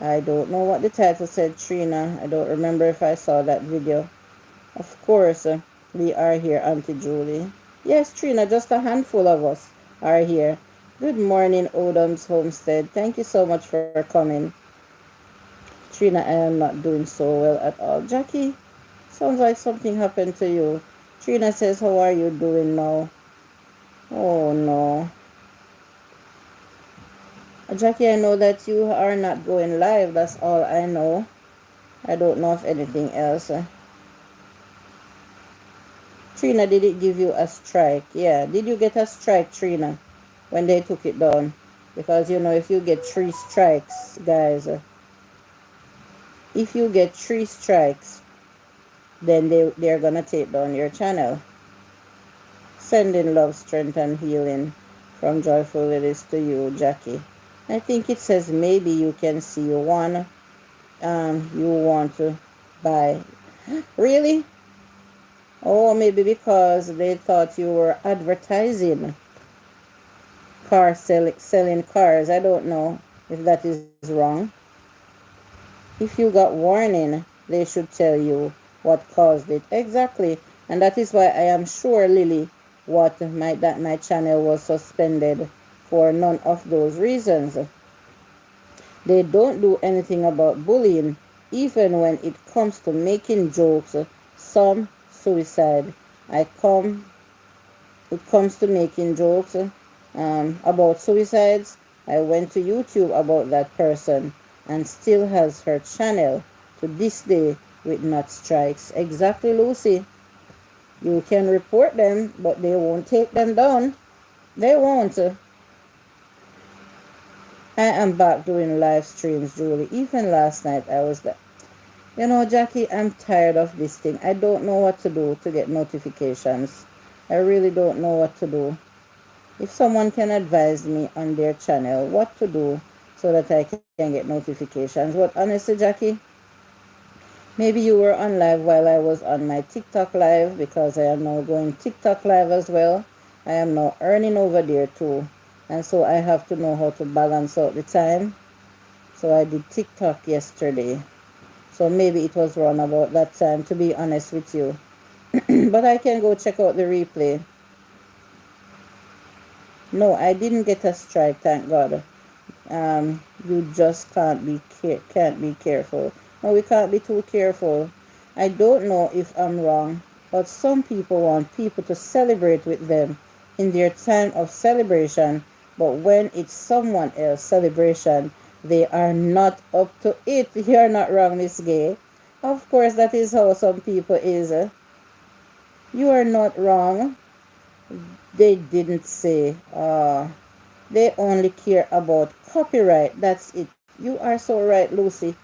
I don't know what the title said, Trina. I don't remember if I saw that video. Of course, we are here, Auntie Julie. Yes, Trina, just a handful of us are here. Good morning, Odom's Homestead. Thank you so much for coming. Trina, I am not doing so well at all. Jackie, sounds like something happened to you. Trina says, how are you doing now? Oh, no. Jackie, I know that you are not going live. That's all I know. I don't know of anything else. Trina, did it give you a strike? Yeah. Did you get a strike, Trina, when they took it down? Because, if you get 3 strikes, guys, if you get 3 strikes, then they're going to take down your channel. Sending love, strength, and healing from Joyful Lilies to you, Jackie. I think it says maybe you can see one you want to buy. Really? Oh, maybe because they thought you were advertising selling cars. I don't know if that is wrong. If you got warning, they should tell you what caused it. Exactly. And that is why I am sure, Lily, that my channel was suspended for none of those reasons. They don't do anything about bullying, even when it comes to making jokes. Some suicide. It comes to making jokes about suicides. I went to YouTube about that person and still has her channel to this day with not strikes. Exactly, Lucy. You can report them, but they won't take them down. They won't. I am back doing live streams, Julie. Even last night I was there. Jackie, I'm tired of this thing. I don't know what to do to get notifications. I really don't know what to do. If someone can advise me on their channel what to do so that I can get notifications. But honestly, Jackie, maybe you were on live while I was on my TikTok live, because I am now going TikTok live as well. I am now earning over there too. And so I have to know how to balance out the time. So I did TikTok yesterday. So maybe it was wrong about that time, to be honest with you. But I can go check out the replay. No, I didn't get a strike, thank God. You just can't be careful. No, we can't be too careful. I don't know if I'm wrong, but some people want people to celebrate with them in their time of celebration, but when it's someone else's celebration, they are not up to it. You're not wrong, Miss Gay. Of course, that is how some people is. You are not wrong. They didn't say, they only care about copyright. That's it. You are so right, Lucy.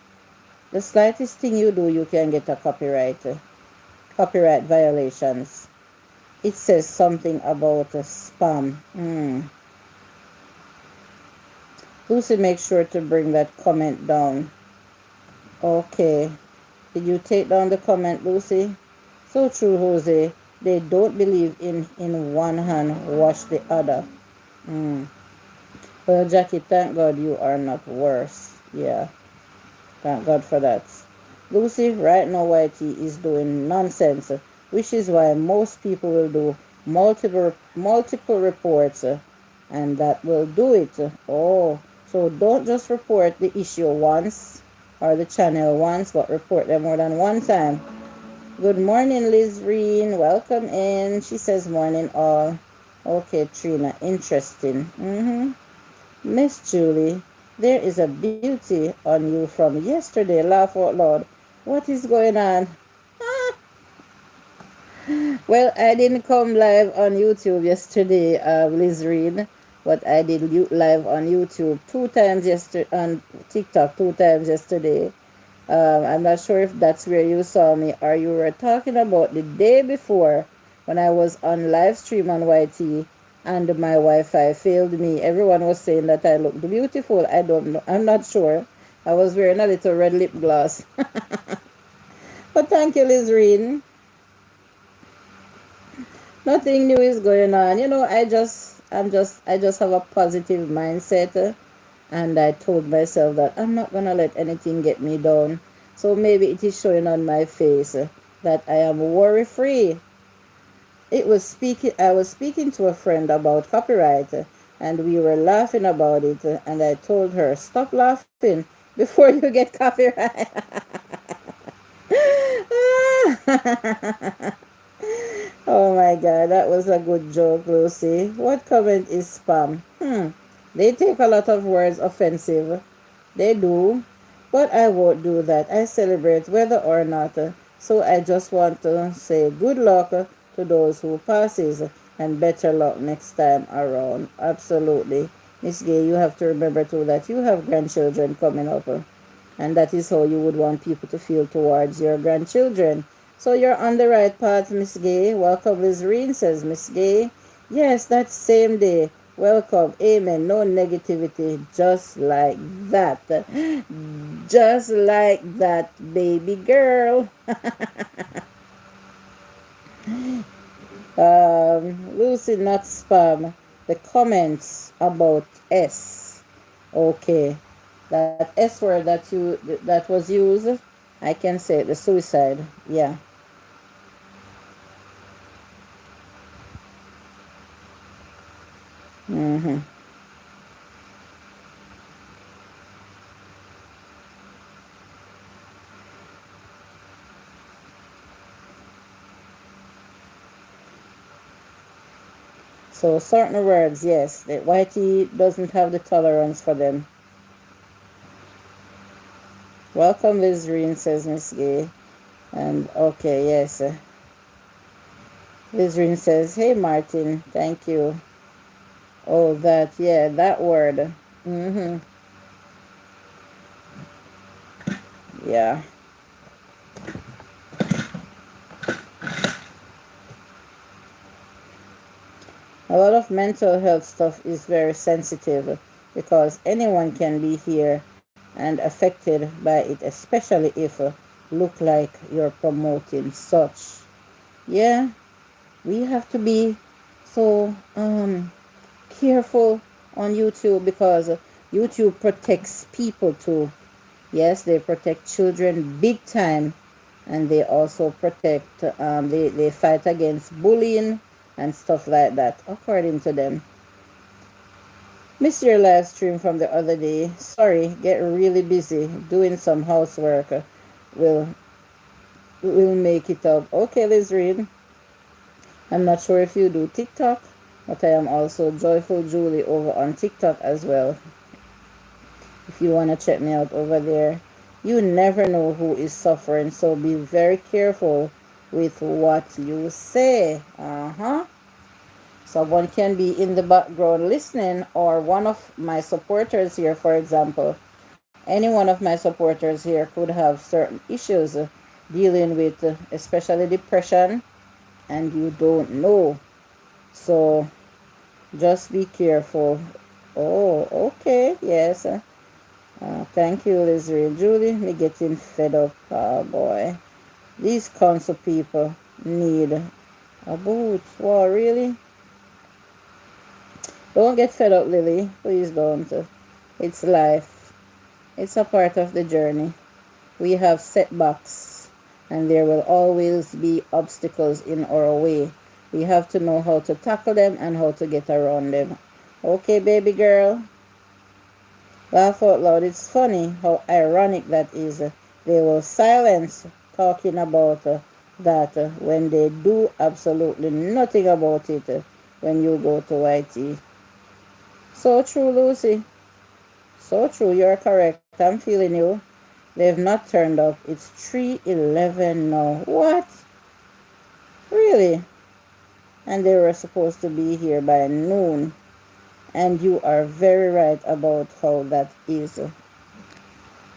The slightest thing you do, you can get a copyright violations. It says something about a spam. Lucy, make sure to bring that comment down. Okay. Did you take down the comment, Lucy? So true, Jose. They don't believe in one hand wash the other. Mm. Well, Jackie, thank God you are not worse. Yeah, thank God for that. Lucy, right now YT is doing nonsense, which is why most people will do multiple reports, and that will do it. Oh, so don't just report the issue once or the channel once, but report them more than one time. Good morning, Liz Reen. Welcome in. She says morning all. Okay, Trina, interesting. Miss Julie, there is a beauty on you from yesterday. Laugh out loud. What is going on? Well, I didn't come live on YouTube yesterday, Liz Reed, but I did live on YouTube 2 times yesterday, on TikTok 2 times yesterday. I'm not sure if that's where you saw me or you were talking about the day before when I was on live stream on YT and my Wi-Fi failed me. Everyone was saying that I looked beautiful. I don't know. I'm not sure. I was wearing a little red lip gloss. But thank you, Liz Reen. Nothing new is going on. I just have a positive mindset, and I told myself that I'm not gonna let anything get me down. So maybe it is showing on my face that I am worry free. I was speaking to a friend about copyright, and we were laughing about it, and I told her, stop laughing before you get copyright. Oh my god, that was a good joke, Lucy. What comment is spam? They take a lot of words offensive. They do. But I won't do that. I celebrate whether or not. So I just want to say good luck to those who passes and better luck next time around. Absolutely. Miss Gay, you have to remember too that you have grandchildren coming up. And that is how you would want people to feel towards your grandchildren. So you're on the right path, Miss Gay. Welcome, Liz Reen, says Miss Gay. Yes, that same day. Welcome. Amen. No negativity. Just like that. Just like that, baby girl. Lucy, not spam. The comments about S. Okay. That S word that was used, I can say the suicide. Yeah. Mm-hmm. So certain words, yes, the Whitey doesn't have the tolerance for them. Welcome, Lizreen, says Miss Gay. And okay, yes. Lizreen says, hey, Martin, thank you. Oh, yeah, that word. Mm-hmm. Yeah. A lot of mental health stuff is very sensitive because anyone can be here and affected by it, especially if look like you're promoting such. Yeah, we have to be so careful on YouTube because YouTube protects people too. Yes, they protect children big time, and they also protect, they fight against bullying and stuff like that, according to them. Missed your live stream from the other day. Sorry, get really busy doing some housework. We'll, we'll make it up. Okay, Liz Reed. I'm not sure if you do TikTok, but I am also Joyful Julie over on TikTok as well. If you want to check me out over there. You never know who is suffering, so be very careful with what you say. Someone can be in the background listening, or one of my supporters here, for example. Any one of my supporters here could have certain issues dealing with, especially depression, and you don't know. So just be careful Oh, okay. Yes. Thank you, Lizzie. Julie, me getting fed up. Oh, boy. These council people need a boot. Wow, really? Don't get fed up, Lily. Please don't. It's life. It's a part of the journey. We have setbacks, and there will always be obstacles in our way. We have to know how to tackle them and how to get around them. Okay, baby girl? Laugh out loud. It's funny how ironic that is. They will silence talking about that when they do absolutely nothing about it when you go to YT. So true, Lucy. So true. You're correct. I'm feeling you. They've not turned up. It's 3:11 now. What? Really? And they were supposed to be here by noon. And you are very right about how that is.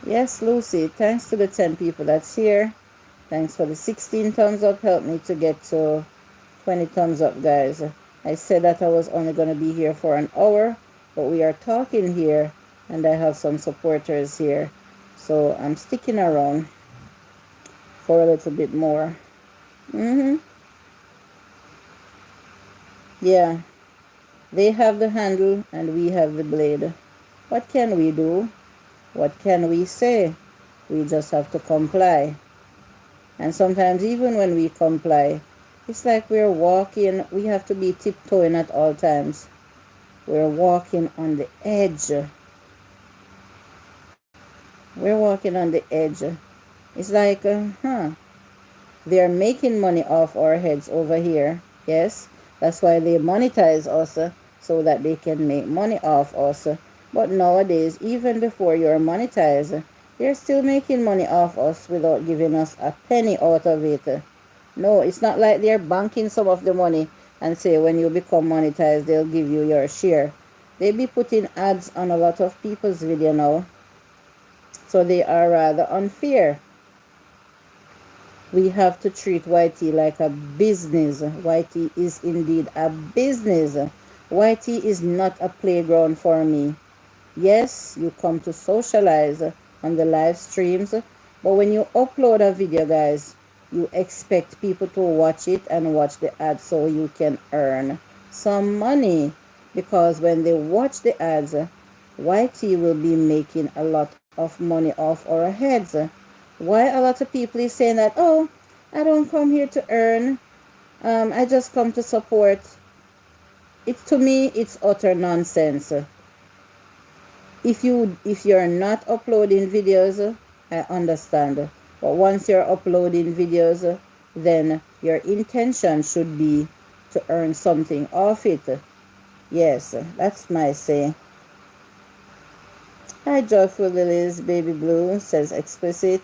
Yes, Lucy, thanks to the 10 people that's here. Thanks for the 16 thumbs up. Help me to get to 20 thumbs up, guys. I said that I was only going to be here for an hour, but we are talking here, and I have some supporters here. So I'm sticking around for a little bit more. Yeah, they have the handle and we have the blade. What can we do? What can we say? We just have to comply. And sometimes even when we comply, it's like we're walking, we have to be tiptoeing at all times. We're walking on the edge. We're walking on the edge. It's like, they're making money off our heads over here. Yes, that's why they monetize us so that they can make money off us. But nowadays, even before you're monetized, they're still making money off us without giving us a penny out of it. No, it's not like they're banking some of the money and say when you become monetized, they'll give you your share. They be putting ads on a lot of people's video now. So they are rather unfair. We have to treat YT like a business. YT is indeed a business. YT is not a playground for me. Yes, you come to socialize on the live streams, but when you upload a video, guys, you expect people to watch it and watch the ads so you can earn some money. Because when they watch the ads, YT will be making a lot of money off our heads. Why a lot of people is saying that, oh, I don't come here to earn, I just come to support. To me, it's utter nonsense. If you're not uploading videos, I understand. But once you're uploading videos, then your intention should be to earn something off it. Yes, that's my say. Hi, Joyful Lilies, Baby Blue says explicit.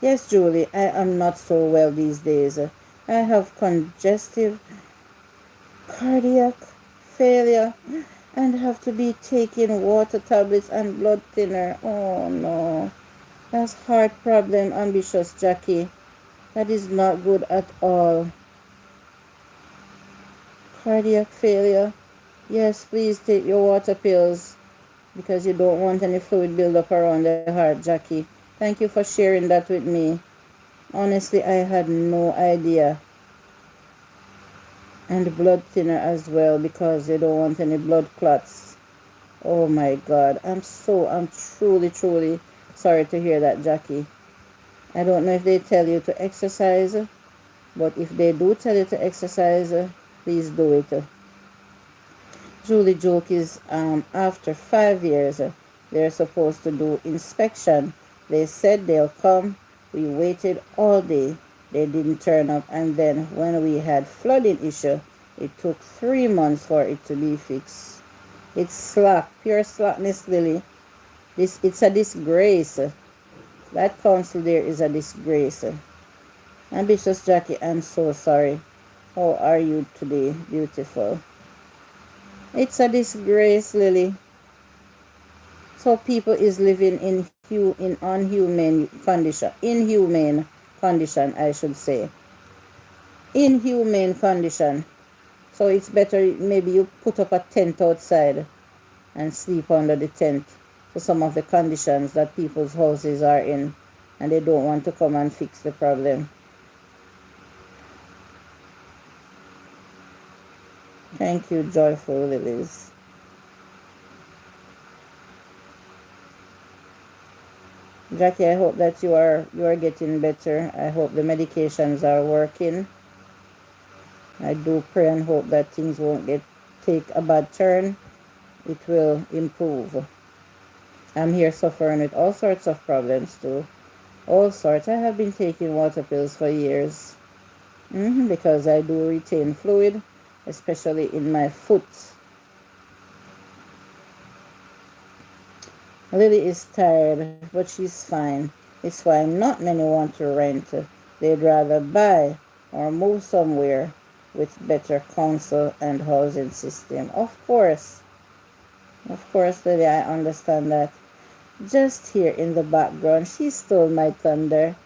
Yes, Julie, I am not so well these days. I have congestive cardiac failure and have to be taking water tablets and blood thinner. Oh no, that's heart problem, ambitious Jackie. That is not good at all. Cardiac failure. Yes, please take your water pills because you don't want any fluid buildup around the heart, Jackie. Thank you for sharing that with me. Honestly, I had no idea. And blood thinner as well because they don't want any blood clots. Oh my God. I'm truly, truly sorry to hear that, Jackie. I don't know if they tell you to exercise, but if they do tell you to exercise, please do it. Julie joke is after 5 years, they're supposed to do inspection. They said they'll come. We waited all day. They didn't turn up. And then when we had flooding issue, it took 3 months for it to be fixed. It's slack, pure slackness, Lily. It's a disgrace. That council there is a disgrace. Ambitious Jackie, I'm so sorry. How are you today, beautiful? It's a disgrace, Lily. So people is living in inhumane condition, I should say. Inhumane condition. So it's better maybe you put up a tent outside and sleep under the tent for some of the conditions that people's houses are in, and they don't want to come and fix the problem. Thank you, Joyful Lilies. Jackie, I hope that you are getting better. I hope the medications are working. I do pray and hope that things won't take a bad turn. It will improve. I'm here suffering with all sorts of problems too. All sorts. I have been taking water pills for years. Because I do retain fluid, especially in my foot. Lily is tired, but she's fine. It's why not many want to rent. They'd rather buy or move somewhere with better council and housing system. Of course, Lily, I understand that. Just here in the background, she stole my thunder.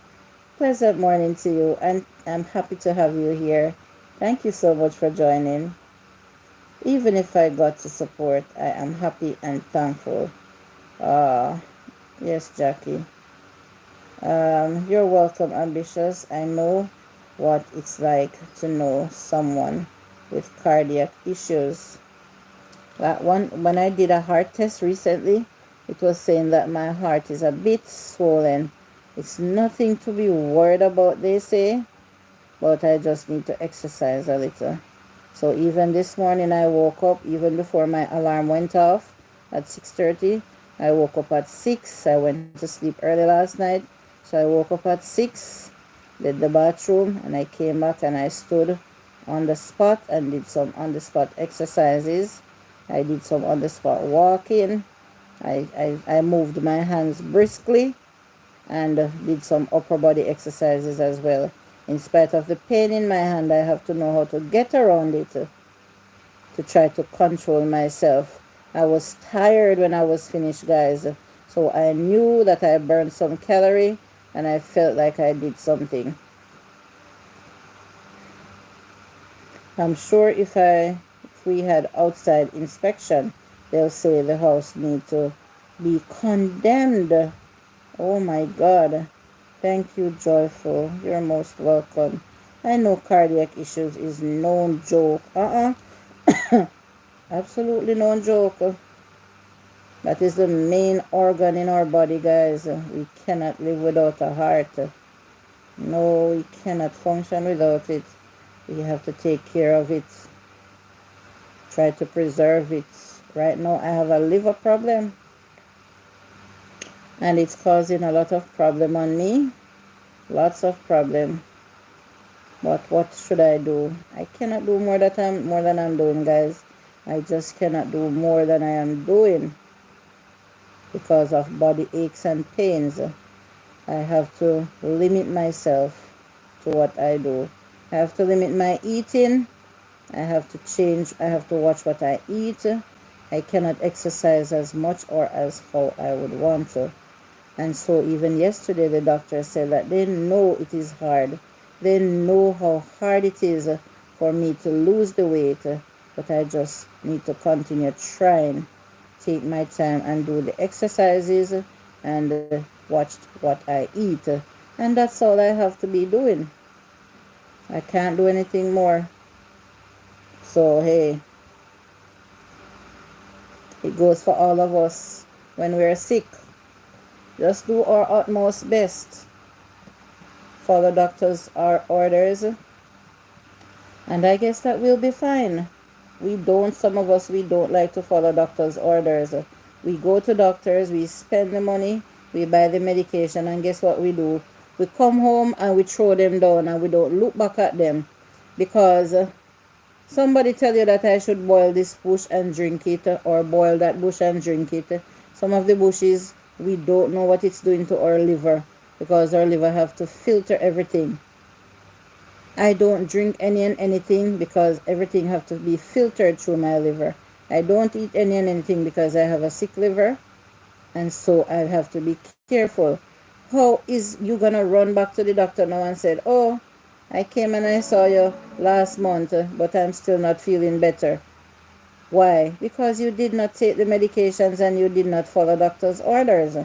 Pleasant morning to you, and I'm happy to have you here. Thank you so much for joining. Even if I got to support, I am happy and thankful. Yes, Jackie. You're welcome, Ambitious. I know what it's like to know someone with cardiac issues. That one, when I did a heart test recently, it was saying that my heart is a bit swollen. It's nothing to be worried about, they say, but I just need to exercise a little. So even this morning I woke up, even before my alarm went off at 6:30, I woke up at 6. I went to sleep early last night. So I woke up at 6, did the bathroom, and I came back and I stood on the spot and did some on-the-spot exercises. I did some on-the-spot walking. I moved my hands briskly and did some upper body exercises as well. In spite of the pain in my hand, I have to know how to get around it to try to control myself. I was tired when I was finished, guys. So I knew that I burned some calorie and I felt like I did something. I'm sure if we had outside inspection, they'll say the house needs to be condemned. Oh my God. Thank you, Joyful. You're most welcome. I know cardiac issues is no joke. Absolutely no joke. That is the main organ in our body, guys. We cannot live without a heart. No, we cannot function without it. We have to take care of it. Try to preserve it. Right now, I have a liver problem. And it's causing a lot of problem on me. Lots of problem. But what should I do? I cannot do more than I'm doing, guys. I just cannot do more than I am doing because of body aches and pains. I have to limit myself to what I do. I have to limit my eating. I have to change. I have to watch what I eat. I cannot exercise as much or as how I would want to. And so even yesterday, the doctor said that they know it is hard. They know how hard it is for me to lose the weight, but I just need to continue trying, take my time and do the exercises and watch what I eat. And that's all I have to be doing. I can't do anything more. So, hey, it goes for all of us when we're sick. Just do our utmost best. Follow doctors' orders. And I guess that we'll be fine. Some of us, we don't like to follow doctors' orders. We go to doctors, we spend the money, we buy the medication, and guess what we do? We come home and we throw them down and we don't look back at them. Because somebody tell you that I should boil this bush and drink it, or boil that bush and drink it. Some of the bushes, we don't know what it's doing to our liver, because our liver have to filter everything. I don't drink any and anything because everything have to be filtered through my liver. I don't eat any and anything because I have a sick liver, and so I have to be careful. How is you gonna run back to the doctor now and said, oh, I came and I saw you last month, but I'm still not feeling better? Why? Because you did not take the medications and you did not follow doctor's orders.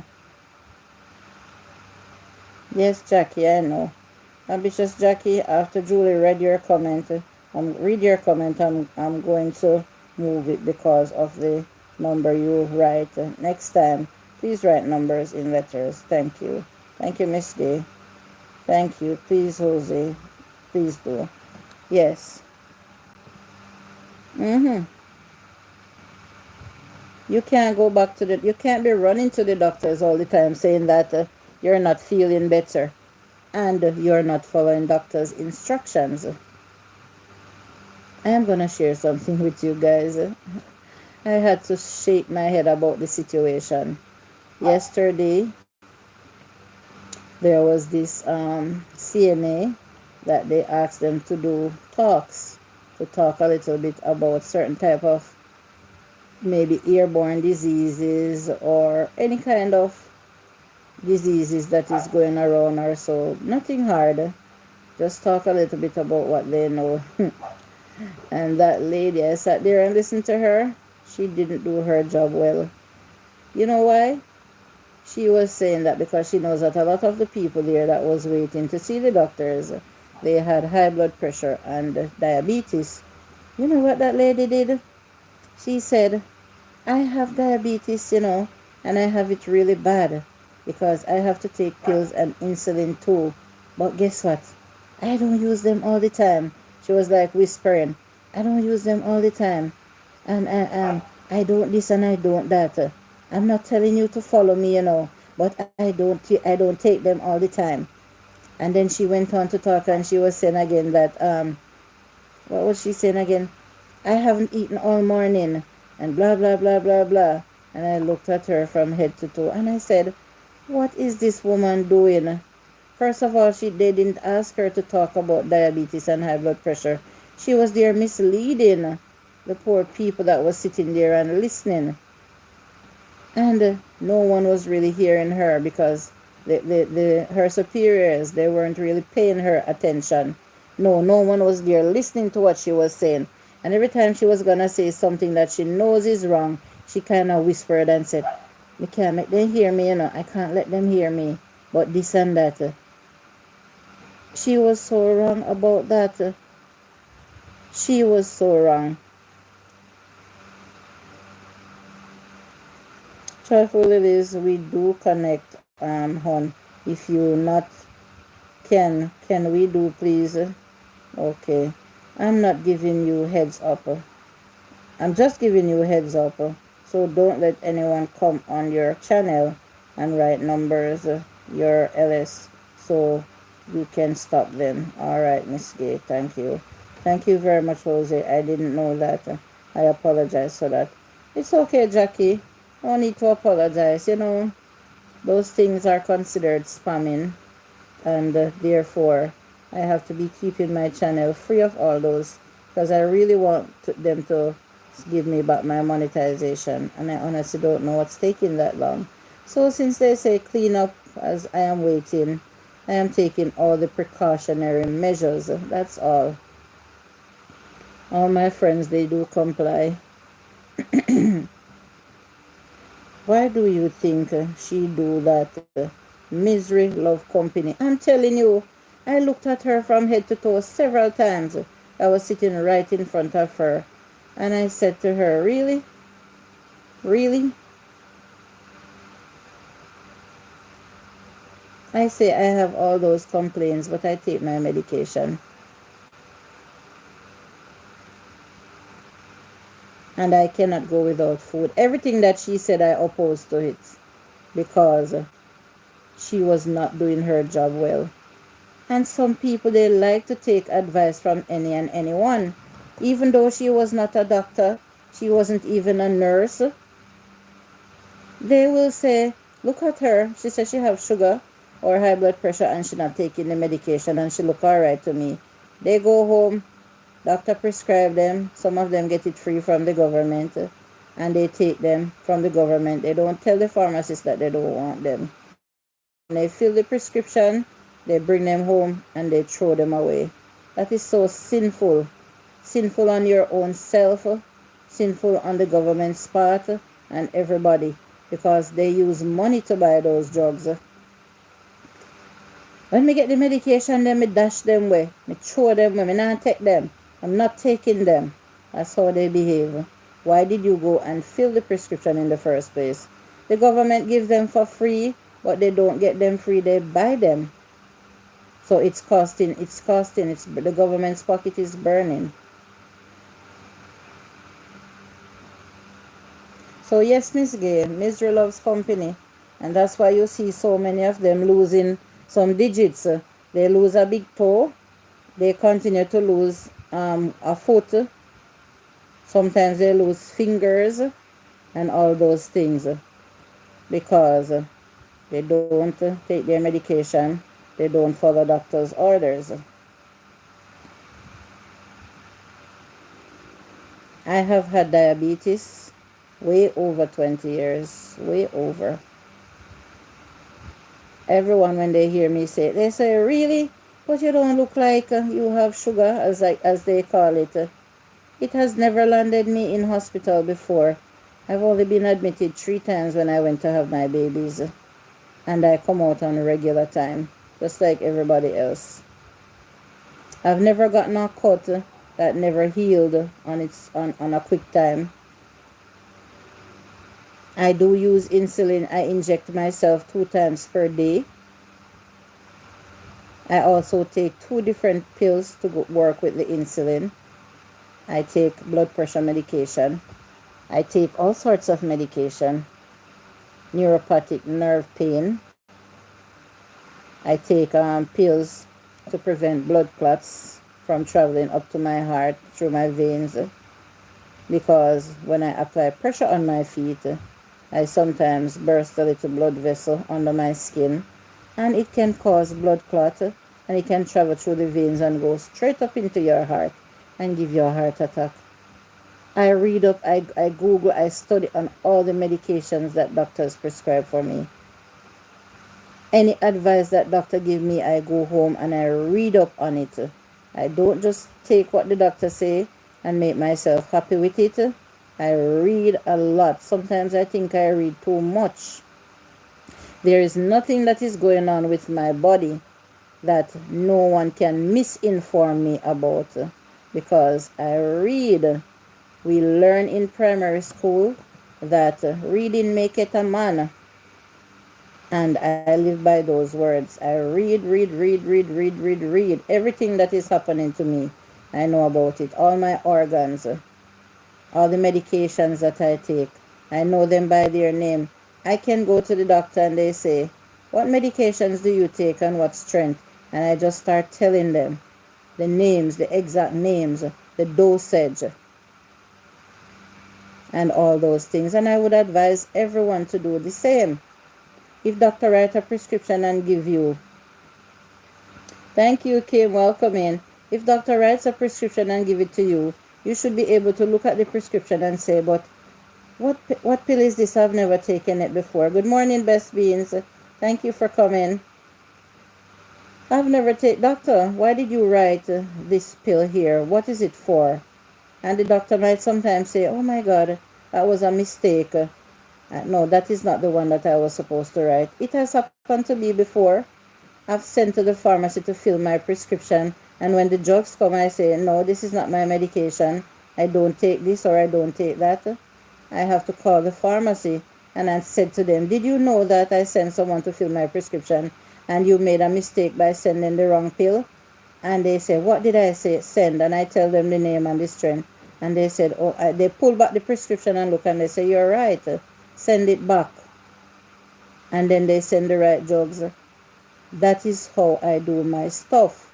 Yes, Jackie, I know. Ambitious Jackie, after Julie read your comment, I'm going to move it because of the number you write. Next time, please write numbers in letters. Thank you. Thank you, Miss Day. Thank you. Please, Jose. Please do. Yes. You can't go back to you can't be running to the doctors all the time saying that you're not feeling better and you're not following doctor's instructions. I am going to share something with you guys. I had to shake my head about the situation. Yesterday, there was this CNA that they asked them to do talks, to talk a little bit about certain type of maybe airborne diseases or any kind of diseases that is going around or so. Nothing hard. Just talk a little bit about what they know. And that lady, I sat there and listened to her. She didn't do her job well. You know why? She was saying that because she knows that a lot of the people there that was waiting to see the doctors, they had high blood pressure and diabetes. You know what that lady did? She said, I have diabetes, and I have it really bad because I have to take pills and insulin too. But guess what? I don't use them all the time. She was like whispering, I don't use them all the time. And I don't this and I don't that. I'm not telling you to follow me, but I don't take them all the time. And then she went on to talk and she was saying again that what was she saying again? I haven't eaten all morning and blah blah blah blah blah. And I looked at her from head to toe and I said, what is this woman doing? First of all, they didn't ask her to talk about diabetes and high blood pressure. She was there misleading the poor people that was sitting there and listening. And no one was really hearing her because her superiors, they weren't really paying her attention. No one was there listening to what she was saying. And every time she was going to say something that she knows is wrong, she kind of whispered and said, I can't make them hear me, I can't let them hear me. But this and that. She was so wrong about that. She was so wrong. Joyful Lilies, we do connect, hon. If you not can we do please? Okay. I'm not giving you heads up. I'm just giving you heads up. So don't let anyone come on your channel and write numbers, your LS, so you can stop them. All right, Miss Gay. Thank you. Thank you very much, Jose. I didn't know that. I apologize for that. It's okay, Jackie. No need to apologize. Those things are considered spamming, and therefore I have to be keeping my channel free of all those because I really want them to give me back my monetization, and I honestly don't know what's taking that long. So since they say clean up as I am waiting, I am taking all the precautionary measures. That's all. All my friends, they do comply. Why do you think she do that? Misery love company. I'm telling you, I looked at her from head to toe several times. I was sitting right in front of her. And I said to her, really? Really? I say I have all those complaints, but I take my medication. And I cannot go without food. Everything that she said, I opposed to it because she was not doing her job well. And some people, they like to take advice from any and anyone. Even though she was not a doctor, she wasn't even a nurse. They will say, look at her. She said she have sugar or high blood pressure and she not taking the medication and she look all right to me. They go home. Doctor prescribe them. Some of them get it free from the government and they take them from the government. They don't tell the pharmacist that they don't want them. When they fill the prescription, they bring them home and they throw them away. That is so sinful. Sinful on your own self, sinful on the government's part and everybody, because they use money to buy those drugs. When me get the medication, then me dash them away. Me throw them away. Me not take them. I'm not taking them. That's how they behave. Why did you go and fill the prescription in the first place? The government gives them for free, but they don't get them free. They buy them. So it's costing. The government's pocket is burning. So yes, Miss Gay, misery loves company. And that's why you see so many of them losing some digits. They lose a big toe. They continue to lose a foot. Sometimes they lose fingers and all those things because they don't take their medication. They don't follow doctor's orders. I have had diabetes way over 20 years, way over. Everyone, when they hear me say it, they say, really? But you don't look like you have sugar, as they call it. It has never landed me in hospital before. I've only been admitted 3 times when I went to have my babies. And I come out on a regular time, just like everybody else. I've never gotten a cut that never healed on a quick time. I do use insulin. I inject myself 2 times per day. I also take 2 different pills to work with the insulin. I take blood pressure medication. I take all sorts of medication. Neuropathic nerve pain. I take pills to prevent blood clots from traveling up to my heart through my veins, because when I apply pressure on my feet, I sometimes burst a little blood vessel under my skin, and it can cause blood clot, and it can travel through the veins and go straight up into your heart and give you a heart attack. I read up, I Google, I study on all the medications that doctors prescribe for me. Any advice that doctor give me, I go home and I read up on it. I don't just take what the doctor say and make myself happy with it. I read a lot. Sometimes I think I read too much. There is nothing that is going on with my body that no one can misinform me about, because I read. We learn in primary school that reading maketh a man. And I live by those words. I read. Everything that is happening to me, I know about it. All my organs, all the medications that I take, I know them by their name. I can go to the doctor and they say, what medications do you take and what strength? And I just start telling them the names, the exact names, the dosage, and all those things. And I would advise everyone to do the same. If doctor write a prescription and give you, thank you, Kim, welcome in. If doctor writes a prescription and give it to you, you should be able to look at the prescription and say, but what pill is this? I've never taken it before. Good morning, Best Beans. Thank you for coming. I've never taken, doctor, why did you write this pill here? What is it for? And the doctor might sometimes say, oh my God, that was a mistake. No, that is not the one that I was supposed to write. It has happened to me before. I've sent to the pharmacy to fill my prescription, and when the drugs come, I say, no, this is not my medication. I don't take this or I don't take that. I have to call the pharmacy, and I said to them, did you know that I sent someone to fill my prescription and you made a mistake by sending the wrong pill? And they say, what did I say? Send. And I tell them the name and the strength. And they said, oh, they pull back the prescription and look, and they say, you're right. Send it back. And then they send the right drugs. That is how I do my stuff.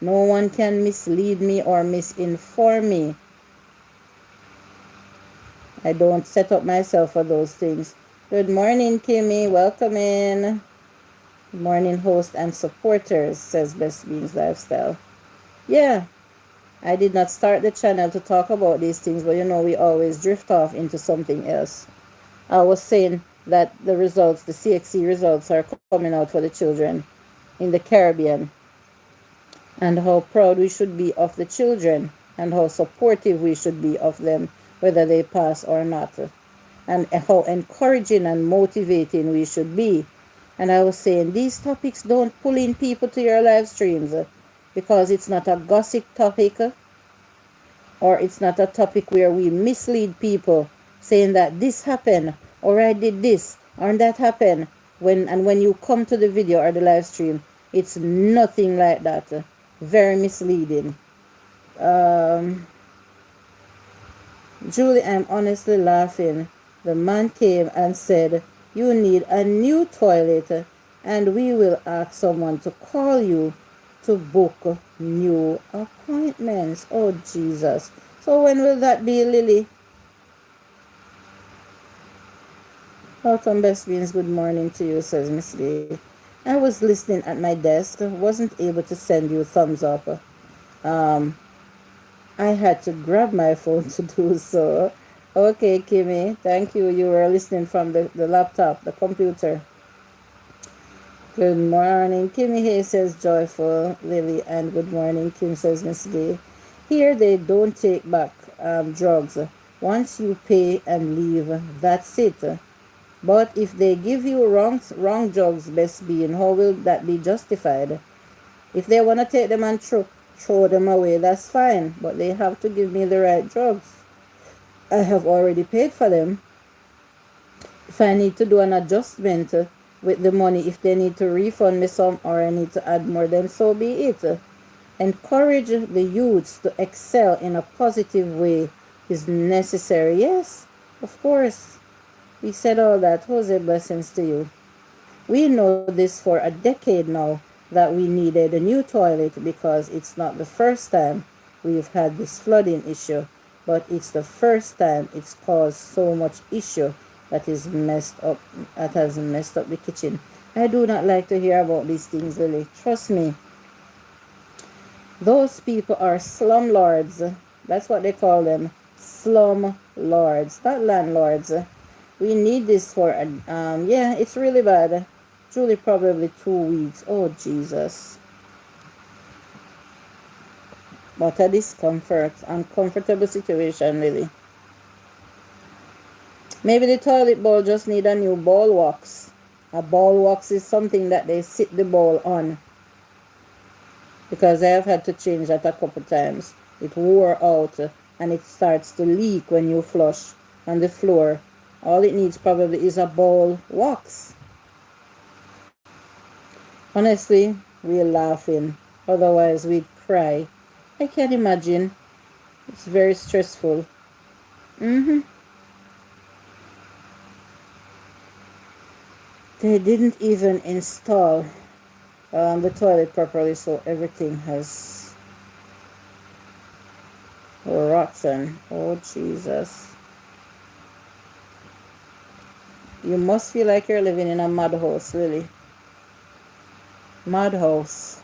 No one can mislead me or misinform me. I don't set up myself for those things. Good morning, Kimmy. Welcome in. Good morning, host and supporters, says Best Beans Lifestyle. Yeah, I did not start the channel to talk about these things, but you know, we always drift off into something else. I was saying that the results, the CXC results, are coming out for the children in the Caribbean, and how proud we should be of the children and how supportive we should be of them. whether they pass or not, and how encouraging and motivating we should be. And I was saying, these topics don't pull in people to your live streams because it's not a gossip topic, or it's not a topic where we mislead people saying that this happened or I did this or that happened. When you come to the video or the live stream, it's nothing like that. Very misleading. Julie, I'm honestly laughing. The man came and said, you need a new toilet and we will ask someone to call you to book new appointments. Oh, Jesus. So when will that be, Lily? Welcome, Best Beans. Good morning to you, says Miss Lee. I was listening at my desk. Wasn't able to send you a thumbs up. I had to grab my phone to do so. Okay, Kimmy. Thank you. You were listening from the laptop, the computer. Good morning. Kimmy Hayes says joyful, Lily, and good morning, Kim, says Miss Lee. Here they don't take back drugs. Once you pay and leave, that's it. But if they give you wrong drugs, Best Bean, how will that be justified? If they want to take them and throw them away, that's fine. But they have to give me the right drugs. I have already paid for them. If I need to do an adjustment with the money, if they need to refund me some or I need to add more, then so be it. Encourage the youths to excel in a positive way is necessary. Yes, of course. We said all that. Jose, blessings to you. We know this for a decade now, that we needed a new toilet because it's not the first time we've had this flooding issue, but it's the first time it's caused so much issue that has messed up the kitchen. I do not like to hear about these things, Lily. Trust me. Those people are slumlords. That's what they call them. Slum lords, not landlords. We need this for, yeah, it's really bad. Julie, probably 2 weeks. Oh, Jesus. What a discomfort, uncomfortable situation, Lily. Maybe the toilet bowl just need a new ball wax. A ball wax is something that they sit the bowl on. Because I have had to change that a couple times. It wore out and it starts to leak when you flush on the floor. All it needs probably is a ball wax. Honestly, we're laughing. Otherwise, we'd cry. I can't imagine. It's very stressful. They didn't even install the toilet properly, so everything has rotten. Oh, Jesus. You must feel like you're living in a madhouse, really. Madhouse.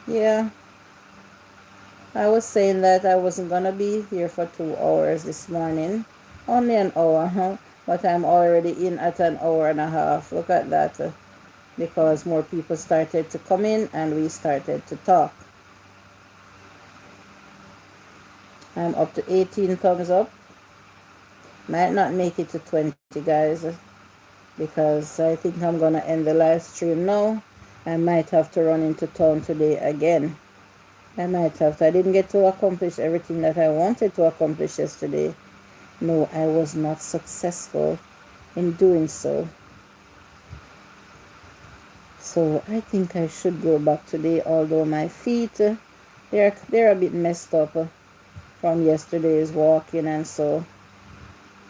Yeah. I was saying that I wasn't gonna be here for 2 hours this morning. Only an hour, huh? But I'm already in at an hour and a half. Look at that. Because more people started to come in and we started to talk. I'm up to 18 thumbs up. Might not make it to 20, guys, because I think I'm gonna end the live stream now. I might have to run into town today again. I didn't get to accomplish everything that I wanted to accomplish yesterday. No, I was not successful in doing so. So I think I should go back today, although my feet, they're a bit messed up from yesterday's walking, and so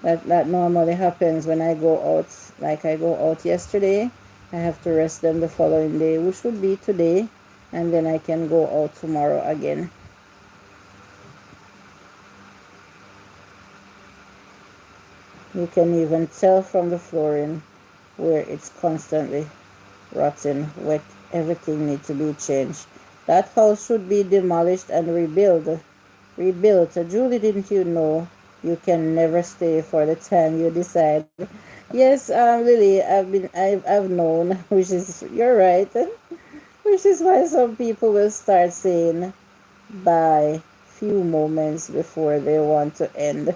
that normally happens when I go out. Like I go out yesterday, I have to rest them the following day, which would be today, and then I can go out tomorrow again. You can even tell from the flooring where it's constantly rotten, wet. Everything needs to be changed. That house should be demolished and rebuilt. Julie, didn't you know you can never stay for the time you decide? Yes, Lily, I've known, which is, you're right. Which is why some people will start saying, by few moments before they want to end.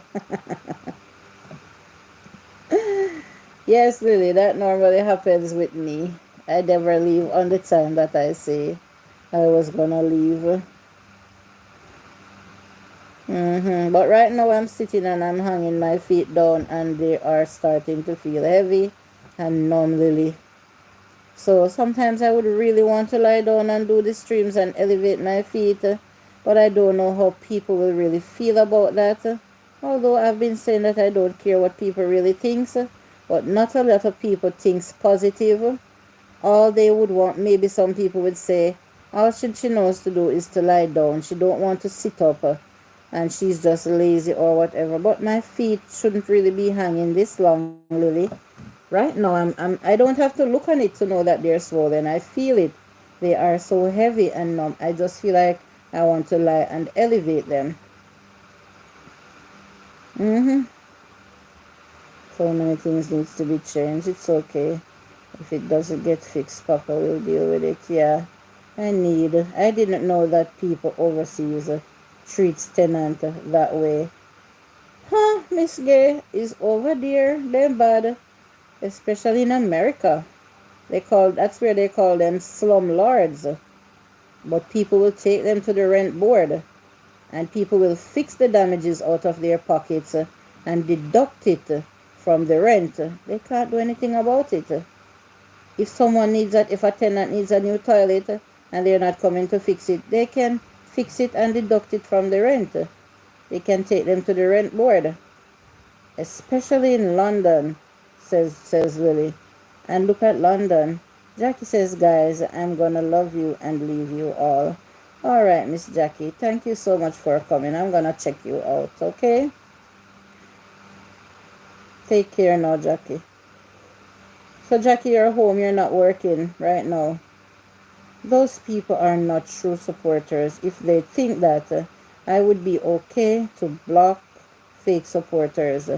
Yes, Lily, that normally happens with me. I never leave on the time that I say I was gonna leave. But right now I'm sitting and I'm hanging my feet down and they are starting to feel heavy and numb, Lily. So sometimes I would really want to lie down and do the streams and elevate my feet, but I don't know how people will really feel about that. Although I've been saying that I don't care what people really think, but not a lot of people thinks positive. All they would want, maybe some people would say, all she knows to do is to lie down. She don't want to sit up, and she's just lazy or whatever. But my feet shouldn't really be hanging this long, Lily. Right now, I don't have to look on it to know that they're swollen. I feel it. They are so heavy and numb. I just feel like I want to lie and elevate them. Mm-hmm. So many things needs to be changed. It's okay. If it doesn't get fixed, Papa will deal with it. Yeah. I didn't know that people overseas treats tenant that way. Huh, Miss Gay is over there. Them bad. Especially in America. That's where they call them slum lords. But people will take them to the rent board and people will fix the damages out of their pockets and deduct it from the rent. They can't do anything about it. If a tenant needs a new toilet and they're not coming to fix it, they can fix it and deduct it from the rent. They can take them to the rent board, especially in London, says Lily. And look at London. Jackie says, guys, I'm gonna love you and leave you all. All right, Miss Jackie, thank you so much for coming. I'm gonna check you out, okay? Take care now, Jackie. So, Jackie, you're home, you're not working right now. Those people are not true supporters. If they think that, I would be okay to block fake supporters.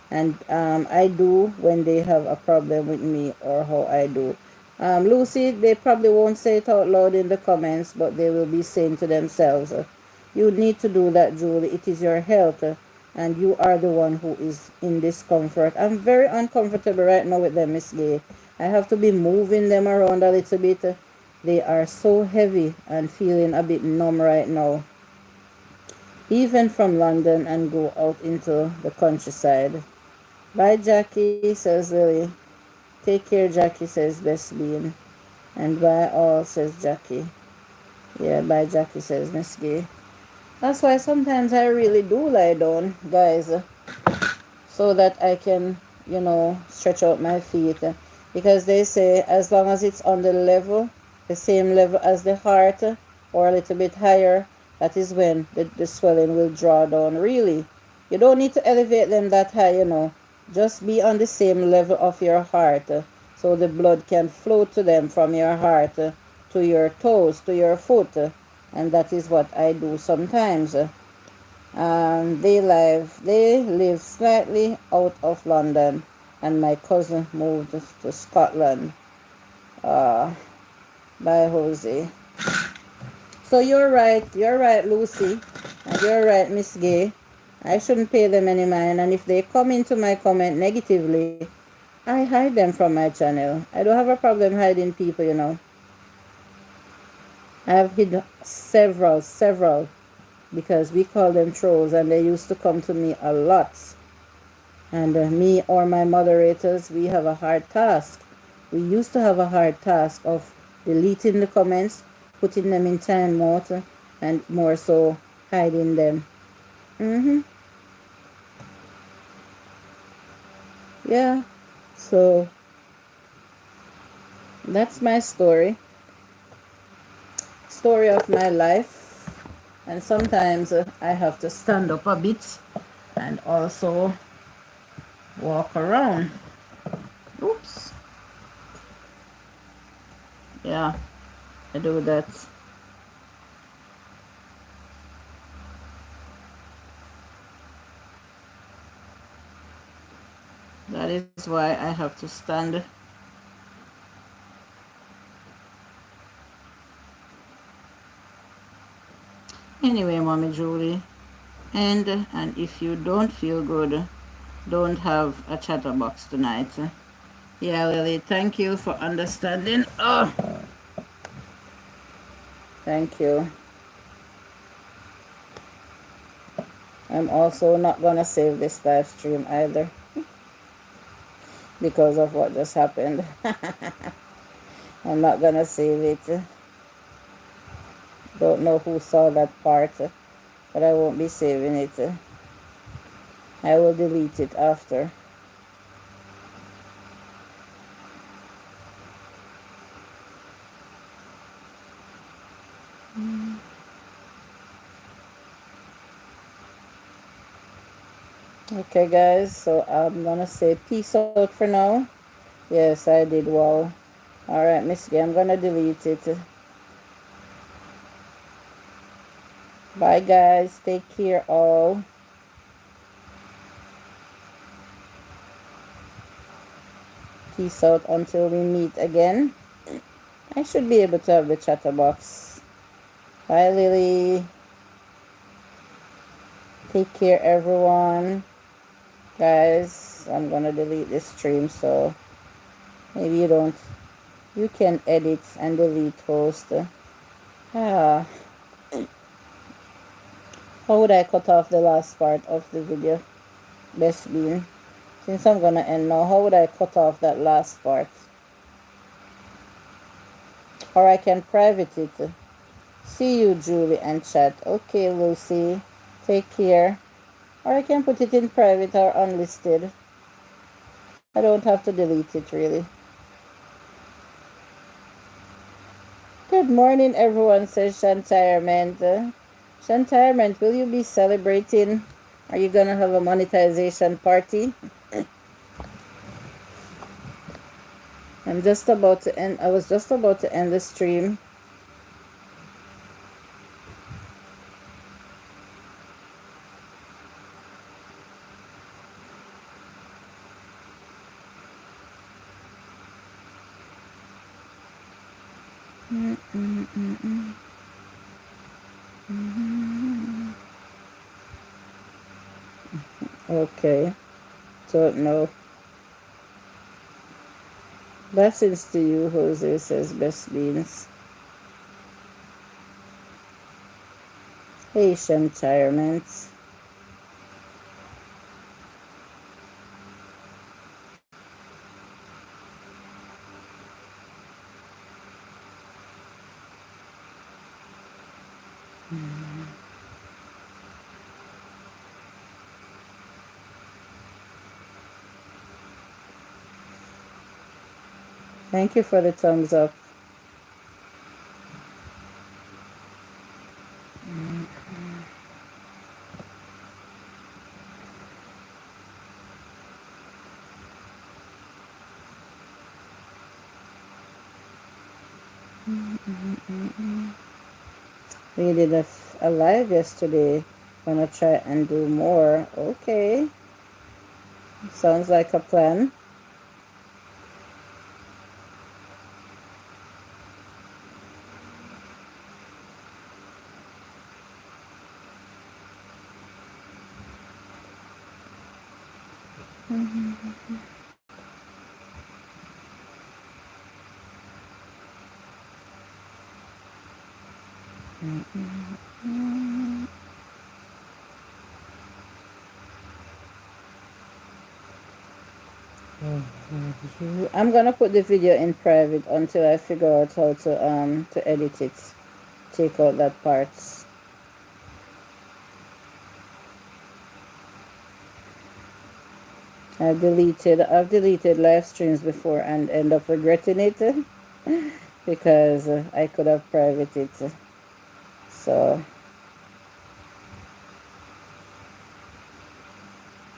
And I do when they have a problem with me or how I do. Lucy, they probably won't say it out loud in the comments, but they will be saying to themselves, you need to do that, Julie. It is your health, and you are the one who is in discomfort. I'm very uncomfortable right now with them, Miss Gay. I have to be moving them around a little bit. They are so heavy and feeling a bit numb right now. Even from London and go out into the countryside. Bye, Jackie, says Lily. Take care, Jackie, says Best Bean. And bye all, says Jackie. Yeah, bye, Jackie, says Miss Gay. That's why sometimes I really do lie down, guys, so that I can, stretch out my feet. Because they say as long as it's on the same level as the heart, or a little bit higher, that is when the swelling will draw down. Really, you don't need to elevate them that high. Just be on the same level of your heart, so the blood can flow to them from your heart to your toes, to your foot. And that is what I do sometimes. They live slightly out of London, and my cousin moved to Scotland uh, by Jose. So you're right, Lucy, and you're right, Miss Gay. I shouldn't pay them any mind, and if they come into my comment negatively, I hide them from my channel. I don't have a problem hiding people. I have hid several, because we call them trolls, and they used to come to me a lot. And me or my moderators, we have a hard task. We used to have a hard task of deleting the comments, putting them in time mode, and more so hiding them. Yeah, so that's my story of my life. And sometimes I have to stand up a bit and also walk around. Oops. Yeah, I do that. That is why I have to stand. Anyway, Mommy Julie, and if you don't feel good, don't have a chatterbox tonight. Yeah, Lily, thank you for understanding. Oh, thank you. I'm also not gonna save this live stream either because of what just happened. I'm not gonna save it. Don't know who saw that part, but I won't be saving it. I will delete it after. Okay, guys, so I'm gonna say peace out for now. Yes, I did. Wow. All right, Miss Gay, I'm gonna delete it. Bye, guys. Take care, all. Peace out until we meet again. I should be able to have the chatterbox. Bye, Lily. Take care, everyone. Guys, I'm gonna delete this stream, so maybe you can edit and delete host. Ah, how would I cut off the last part of the video? Best Bean. Since I'm gonna end now, how would I cut off that last part? Or I can private it. See you, Julie, and chat. Okay, Lucy. Take care. Or I can put it in private or unlisted. I don't have to delete it, really. Good morning, everyone, says Shantirement. Shantirement, will you be celebrating? Are you gonna have a monetization party? I was just about to end the stream. Okay. Don't know. Blessings to you, Jose, says Best Beans. Hey, Shantirement. Thank you for the thumbs up. We did a live yesterday. Gonna try and do more. Okay. Sounds like a plan. I'm gonna put the video in private until I figure out how to edit it. Take out that part. I've deleted live streams before and end up regretting it because I could have private it. So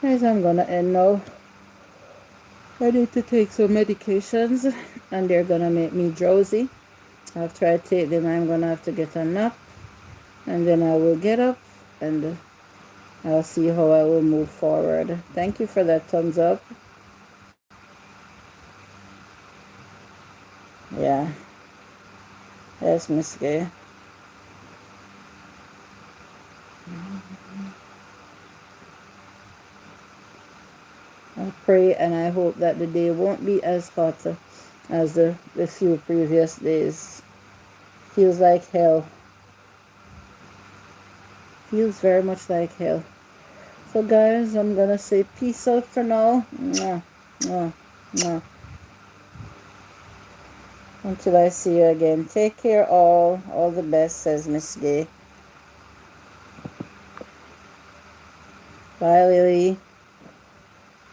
guys, I'm gonna end now. I need to take some medications and they're gonna make me drowsy. After I take them, I'm gonna have to get a nap and then I will get up and I'll see how I will move forward. Thank you for that thumbs up. Yeah. Yes, Miss Gay. I pray and I hope that the day won't be as hot as the few previous days. Feels like hell. Feels very much like hell. So guys, I'm gonna say peace out for now. Mwah, mwah, mwah. Until I see you again. Take care all. All the best, says Miss Gay. Bye, Lily.